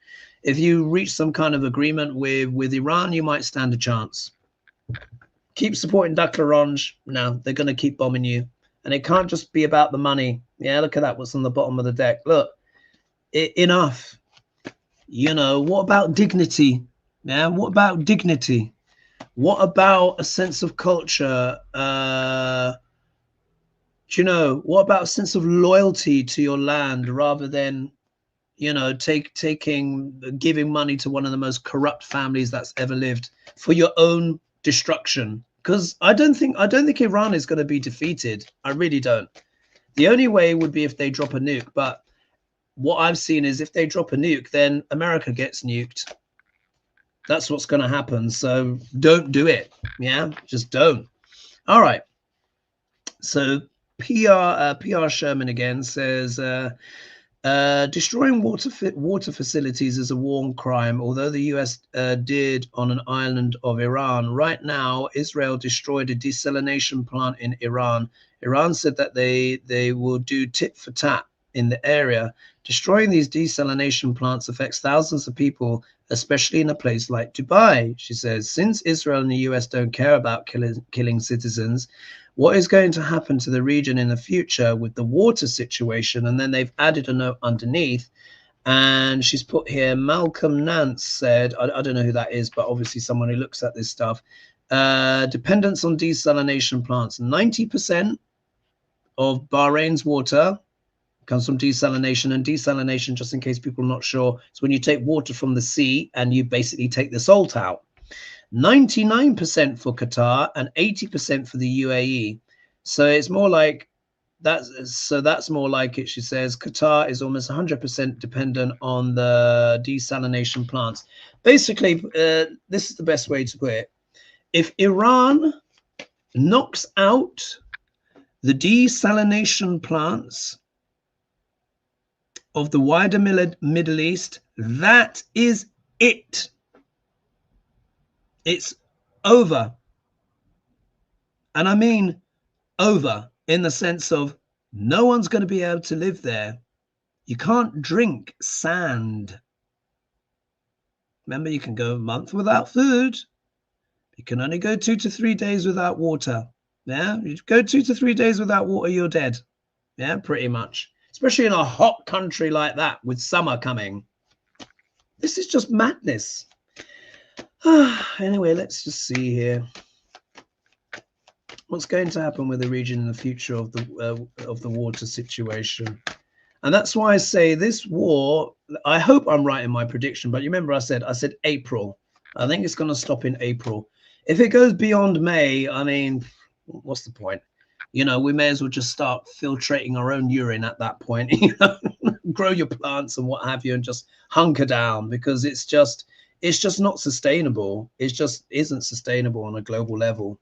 If you reach some kind of agreement with Iran, you might stand a chance. Keep supporting Duck L'Orange. No, they're going to keep bombing you, and it can't just be about the money. Yeah, look at that. What's on the bottom of the deck? Look, enough. You know, what about dignity? Yeah, what about dignity? What about a sense of culture? Do you know, what about a sense of loyalty to your land rather than, you know, giving money to one of the most corrupt families that's ever lived for your own destruction? Because I don't think Iran is going to be defeated. I really don't. The only way would be if they drop a nuke. But what I've seen is if they drop a nuke, then America gets nuked. That's what's going to happen. So don't do it. Yeah, just don't. All right. So PR Sherman again says, destroying water facilities is a war crime, although the US did on an island of Iran. Right now, Israel destroyed a desalination plant in Iran. Iran said that they will do tit for tat in the area. Destroying these desalination plants affects thousands of people, especially in a place like Dubai, she says. Since Israel and the US don't care about killing citizens, what is going to happen to the region in the future with the water situation? And then they've added a note underneath, and she's put here, Malcolm Nance said, I don't know who that is, but obviously someone who looks at this stuff, dependence on desalination plants. 90% of Bahrain's water comes from desalination, and desalination, just in case people are not sure, is when you take water from the sea and you basically take the salt out. 99% for Qatar and 80% for the UAE. So it's more like that's more like it. She says Qatar is almost 100% dependent on the desalination plants. Basically, this is the best way to put it. If Iran knocks out the desalination plants of the wider Middle East, that is it. It's over. And I mean over in the sense of no one's going to be able to live there. You can't drink sand. Remember, you can go a month without food. You can only go 2 to 3 days without water. Yeah, you go 2 to 3 days without water, you're dead. Yeah, pretty much. Especially in a hot country like that with summer coming. This is just madness. Anyway, let's just see here. What's going to happen with the region in the future of the water situation? And that's why I say this war, I hope I'm right in my prediction, but you remember I said April. I think it's going to stop in April. If it goes beyond May, I mean, what's the point? You know, we may as well just start filtrating our own urine at that point, you know, grow your plants and what have you, and just hunker down, because it's just not sustainable. It just isn't sustainable on a global level.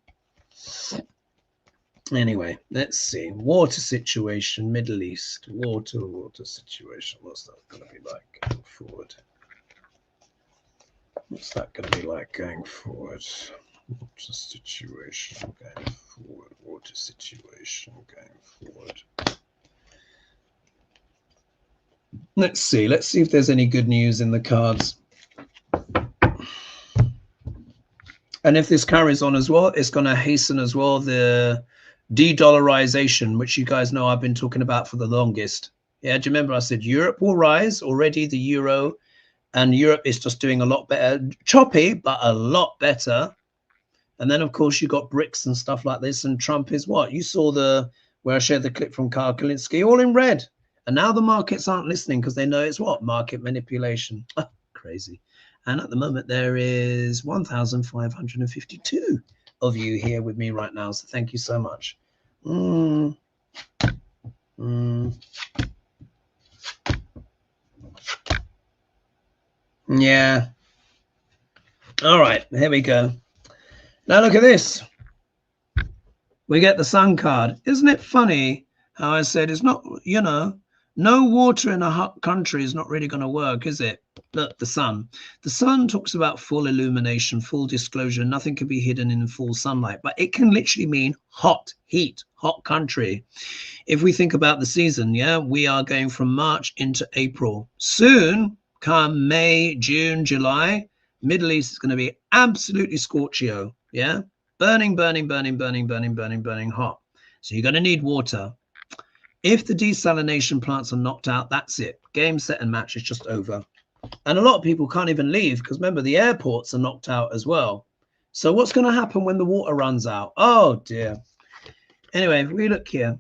Anyway, let's see. Water situation, Middle East. Water situation. What's that going to be like going forward? What's that going to be like going forward? Water situation going forward. Water situation going forward. Let's see. Let's see if there's any good news in the cards. And if this carries on as well, it's going to hasten as well the de-dollarization, which you guys know I've been talking about for the longest. Yeah, do you remember I said Europe will rise already, the euro, and Europe is just doing a lot better, choppy, but a lot better. And then, of course, you got BRICS and stuff like this, and Trump is what? You saw where I shared the clip from Carl Kalinske, all in red. And now the markets aren't listening because they know it's what? Market manipulation. Crazy. And at the moment, there is 1,552 of you here with me right now. So thank you so much. Yeah. All right, here we go. Now look at this. We get the sun card. Isn't it funny how I said it's not, you know, no water in a hot country is not really going to work, is it? Look, the sun. The sun talks about full illumination, full disclosure. Nothing can be hidden in full sunlight, but it can literally mean hot, heat, hot country. If we think about the season, yeah, we are going from March into April. Soon, come May, June, July, Middle East is going to be absolutely scorchio, yeah? Burning, burning, burning, burning, burning, burning, burning hot. So you're going to need water. If the desalination plants are knocked out, that's it. Game, set, and match is just over. And a lot of people can't even leave because remember, the airports are knocked out as well. So what's going to happen when the water runs out? Oh, dear. Anyway, if we look here,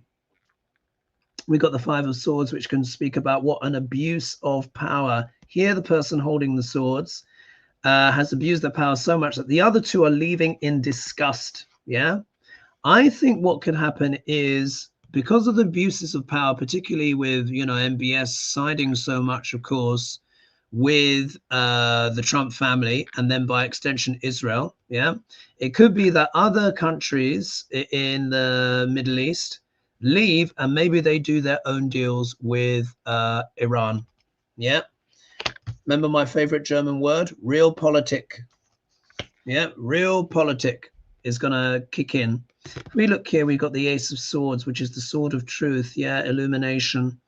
we got the Five of Swords, which can speak about what an abuse of power. Here, the person holding the swords has abused their power so much that the other two are leaving in disgust. Yeah, I think what could happen is because of the abuses of power, particularly with, you know, MBS siding so much, of course, with the Trump family and then by extension Israel. Yeah, it could be that other countries in the Middle East leave and maybe they do their own deals with Iran. Yeah. Remember my favorite German word, realpolitik. Yeah, realpolitik is going to kick in. If we look here, we've got the Ace of Swords, which is the sword of truth. Yeah, illumination,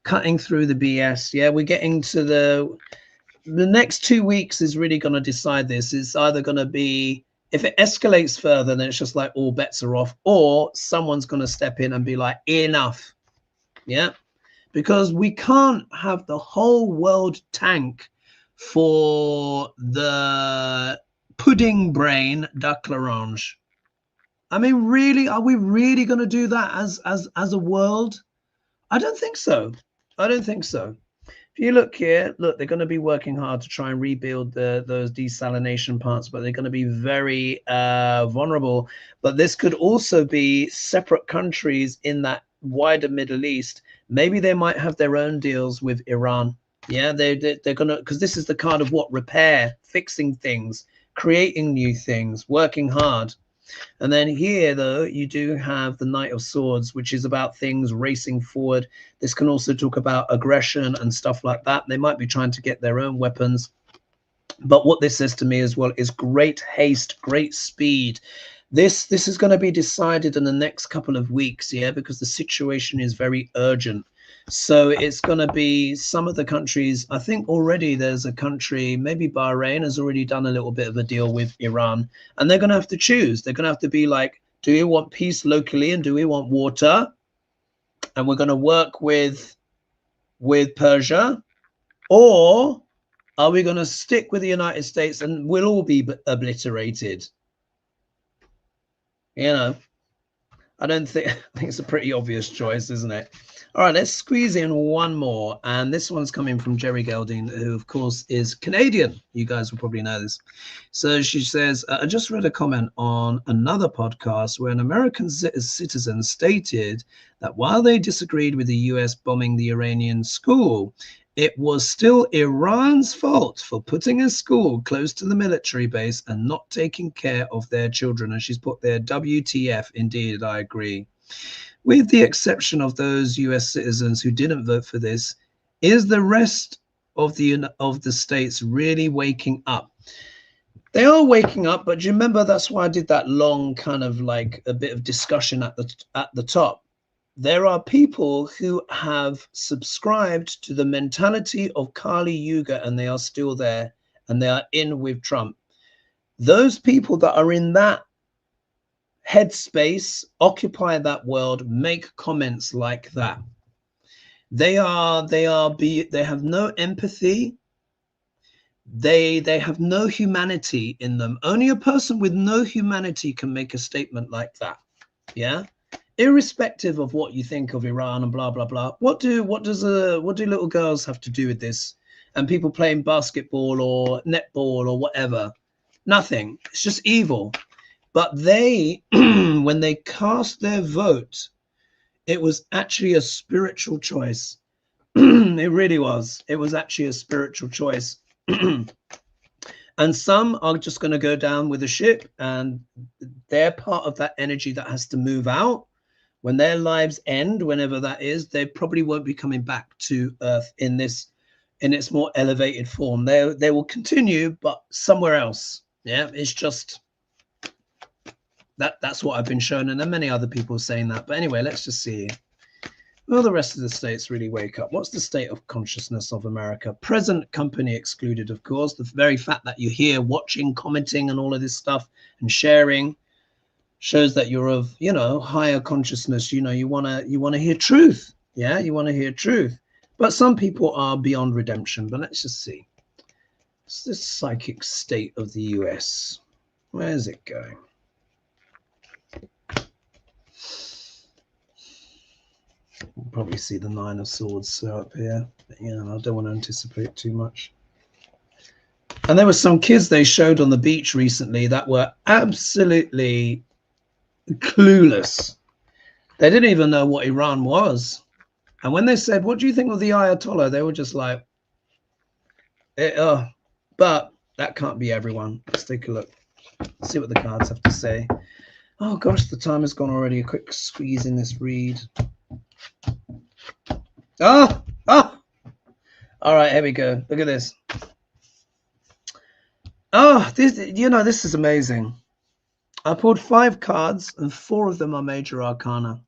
cutting through the BS. Yeah, we're getting to the next 2 weeks is really going to decide this. It's either going to be, if it escalates further, then it's just like all bets are off, or someone's going to step in and be like, enough. Yeah, because we can't have the whole world tank for the pudding brain duck l'orange. I mean, really, are we really going to do that as a world? I don't think so. I don't think so. If you look here, look, they're going to be working hard to try and rebuild those desalination plants, but they're going to be very vulnerable. But this could also be separate countries in that wider Middle East. Maybe they might have their own deals with Iran. Yeah, they're going to, because this is the card of what? Repair, fixing things, creating new things, working hard. And then here, though, you do have the Knight of Swords, which is about things racing forward. This can also talk about aggression and stuff like that. They might be trying to get their own weapons. But what this says to me as well is great haste, great speed. This is going to be decided in the next couple of weeks, yeah, because the situation is very urgent. So it's going to be some of the countries. I think already there's a country, maybe Bahrain has already done a little bit of a deal with Iran, and they're going to have to choose. They're going to have to be like, do we want peace locally and do we want water? And we're going to work with Persia, or are we going to stick with the United States and we'll all be obliterated? You know, I think it's a pretty obvious choice, isn't it? All right, let's squeeze in one more. And this one's coming from Jerry Gelding, who, of course, is Canadian. You guys will probably know this. So she says, I just read a comment on another podcast where an American citizen stated that while they disagreed with the US bombing the Iranian school, it was still Iran's fault for putting a school close to the military base and not taking care of their children. And she's put there, WTF, indeed, I agree. with the exception of those US citizens who didn't vote for this, is the rest of the states really waking up? They are waking up, but do you remember, that's why I did that long kind of like a bit of discussion at the top. There are people who have subscribed to the mentality of Kali Yuga, and they are still there, and they are in with Trump. Those people that are in that headspace, occupy that world, make comments like that. They have no empathy. They have no humanity in them. Only a person with no humanity can make a statement like that. Yeah, irrespective of what you think of Iran and blah blah blah. What do little girls have to do with this? And people playing basketball or netball or whatever? Nothing. It's just evil. But they, when they cast their vote, it was actually a spiritual choice. It really was. It was actually a spiritual choice. And some are just going to go down with the ship, and they're part of that energy that has to move out. When their lives end, whenever that is, they probably won't be coming back to Earth in its more elevated form. They will continue, but somewhere else. Yeah, it's just that's what I've been shown, and there are many other people saying that. But anyway, let's just see. Will the rest of the states really wake up? What's the state of consciousness of America? Present company excluded, of course. The very fact that you're here watching, commenting, and all of this stuff and sharing shows that you're of, higher consciousness. You want to hear truth. Yeah, you want to hear truth. But some people are beyond redemption. But let's just see. What's the psychic state of the US? Where's it going? We'll probably see the Nine of Swords up here. But, I don't want to anticipate too much. And there were some kids they showed on the beach recently that were absolutely clueless. They didn't even know what Iran was. And when they said, what do you think of the Ayatollah? They were just like, but that can't be everyone. Let's take a look. See what the cards have to say. Oh gosh, the time has gone already. A quick squeeze in this read. All right, here we go. Look at this. This is amazing. I pulled 5 cards and 4 of them are major arcana.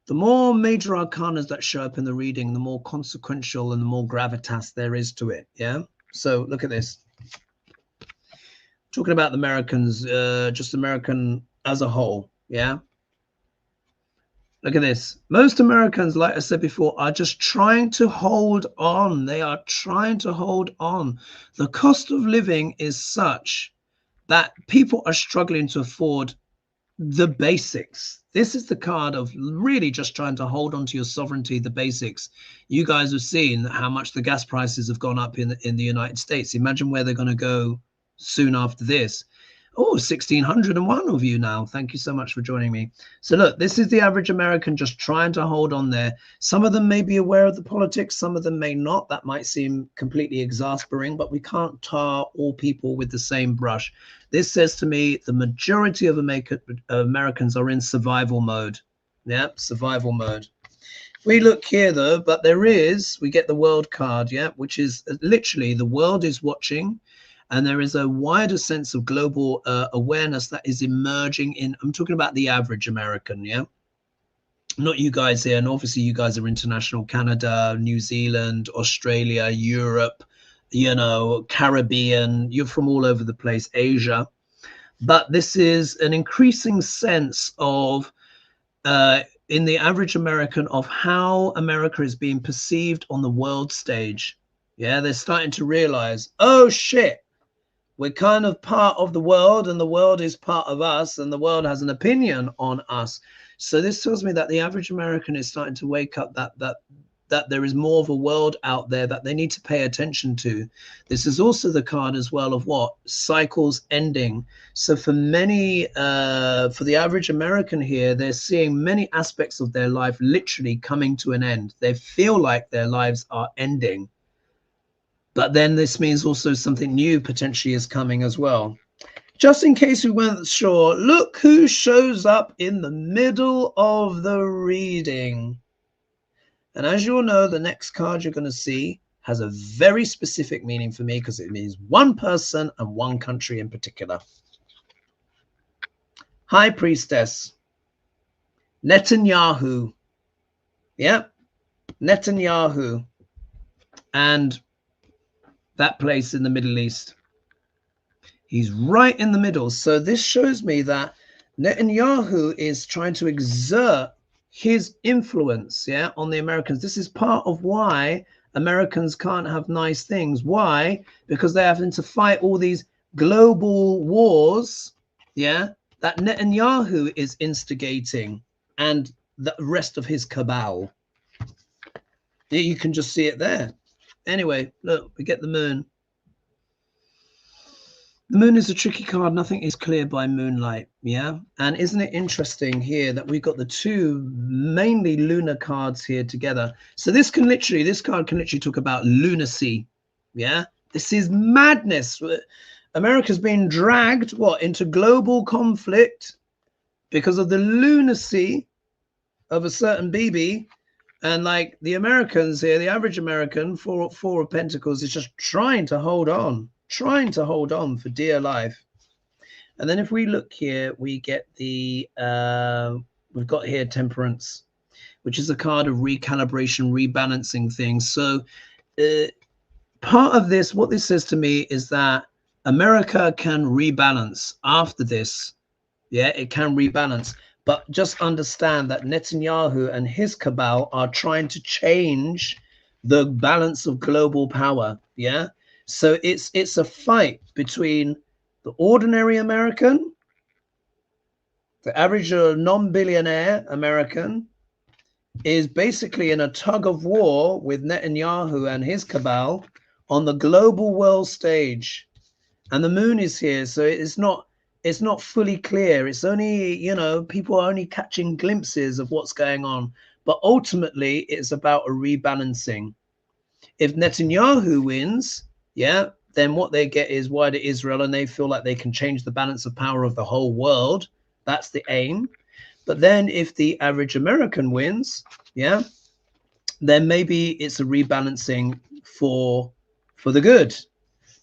The more major arcana that show up in the reading, the more consequential and the more gravitas there is to it. Yeah. So look at this. Talking about the Americans, just American as a whole. Yeah. Look at this. Most Americans, like I said before, are just trying to hold on. They are trying to hold on. The cost of living is such that people are struggling to afford the basics. This is the card of really just trying to hold on to your sovereignty, the basics. You guys have seen how much the gas prices have gone up in the United States. Imagine where they're going to go soon after this. Oh, 1,601 of you now. Thank you so much for joining me. So look, this is the average American just trying to hold on there. Some of them may be aware of the politics. Some of them may not. That might seem completely exasperating, but we can't tar all people with the same brush. This says to me the majority of Americans are in survival mode. Yeah, survival mode. We look here though, but we get the world card, yeah, which is literally the world is watching. And there is a wider sense of global awareness that is emerging in, I'm talking about the average American, yeah? Not you guys here. And obviously you guys are international, Canada, New Zealand, Australia, Europe, Caribbean, you're from all over the place, Asia. But this is an increasing sense of, in the average American, of how America is being perceived on the world stage. Yeah, they're starting to realize, oh shit, we're kind of part of the world and the world is part of us and the world has an opinion on us. So this tells me that the average American is starting to wake up that there is more of a world out there that they need to pay attention to. This is also the card as well of what? Cycles ending. So for many, for the average American here, they're seeing many aspects of their life literally coming to an end. They feel like their lives are ending. But then this means also something new potentially is coming as well. Just in case we weren't sure, look who shows up in the middle of the reading. And as you all know, the next card you're going to see has a very specific meaning for me because it means one person and one country in particular. High Priestess. Netanyahu. Yeah, Netanyahu. And that place in the Middle East. He's right in the middle. So this shows me that Netanyahu is trying to exert his influence, yeah, on the Americans. This is part of why Americans can't have nice things. Why? Because they're having to fight all these global wars, yeah, that Netanyahu is instigating and the rest of his cabal. You can just see it there. Anyway, look, we get the moon. The moon is a tricky card. Nothing is clear by moonlight. Yeah. And isn't it interesting here that we've got the two mainly lunar cards here together? So this card can literally talk about lunacy. Yeah. This is madness. America's been dragged into global conflict because of the lunacy of a certain BB. And like the Americans here, the average American, four of Pentacles, is just trying to hold on for dear life. And then if we look here, we get the we've got here Temperance, which is a card of recalibration, rebalancing things. So part of this, what this says to me is that America can rebalance after this. Yeah, it can rebalance. But just understand that Netanyahu and his cabal are trying to change the balance of global power. Yeah. So it's a fight between the ordinary American, the average non-billionaire American, is basically in a tug of war with Netanyahu and his cabal on the global world stage. And the moon is here, so it's not fully clear. It's only, people are only catching glimpses of what's going on. But ultimately, it's about a rebalancing. If Netanyahu wins, yeah, then what they get is wider Israel, and they feel like they can change the balance of power of the whole world. That's the aim. But then if the average American wins, yeah, then maybe it's a rebalancing for the good.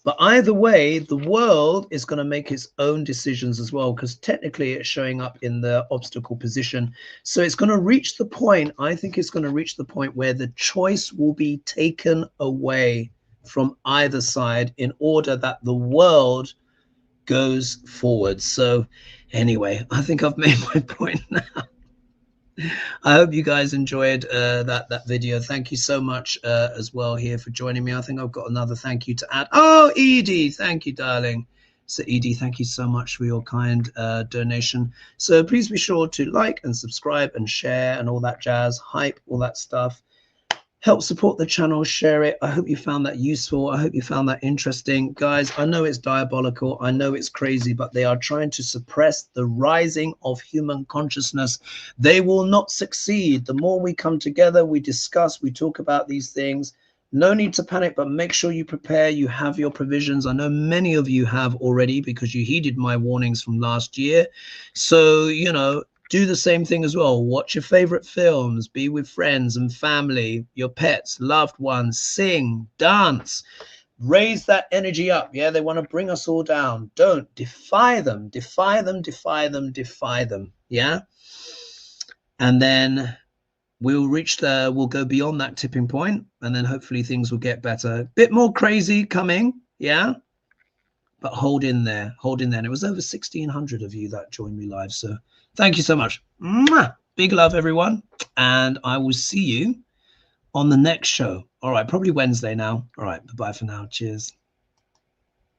But either way, the world is going to make its own decisions as well, because technically it's showing up in the obstacle position. So it's going to reach the point, I think it's going to reach the point where the choice will be taken away from either side in order that the world goes forward. So anyway, I think I've made my point now. I hope you guys enjoyed that video. Thank you so much as well here for joining me. I think I've got another thank you to add. Oh, Edie, thank you, darling. So Edie, thank you so much for your kind donation. So please be sure to like and subscribe and share and all that jazz, hype, all that stuff. Help support the channel, share it. I hope you found that useful. I hope you found that interesting. Guys, I know it's diabolical. I know it's crazy, but they are trying to suppress the rising of human consciousness. They will not succeed. The more we come together, we discuss, we talk about these things. No need to panic, but make sure you prepare. You have your provisions. I know many of you have already because you heeded my warnings from last year. So, do the same thing as well. Watch your favorite films, be with friends and family, your pets, loved ones, sing, dance, raise that energy up. Yeah, they want to bring us all down. Don't defy them, defy them, defy them, defy them. Yeah. And then we'll go beyond that tipping point, and then hopefully things will get better. A bit more crazy coming. Yeah. But hold in there, hold in there. And it was over 1,600 of you that joined me live. So thank you so much. Mwah! Big love, everyone. And I will see you on the next show. All right, probably Wednesday now. All right, bye-bye for now. Cheers.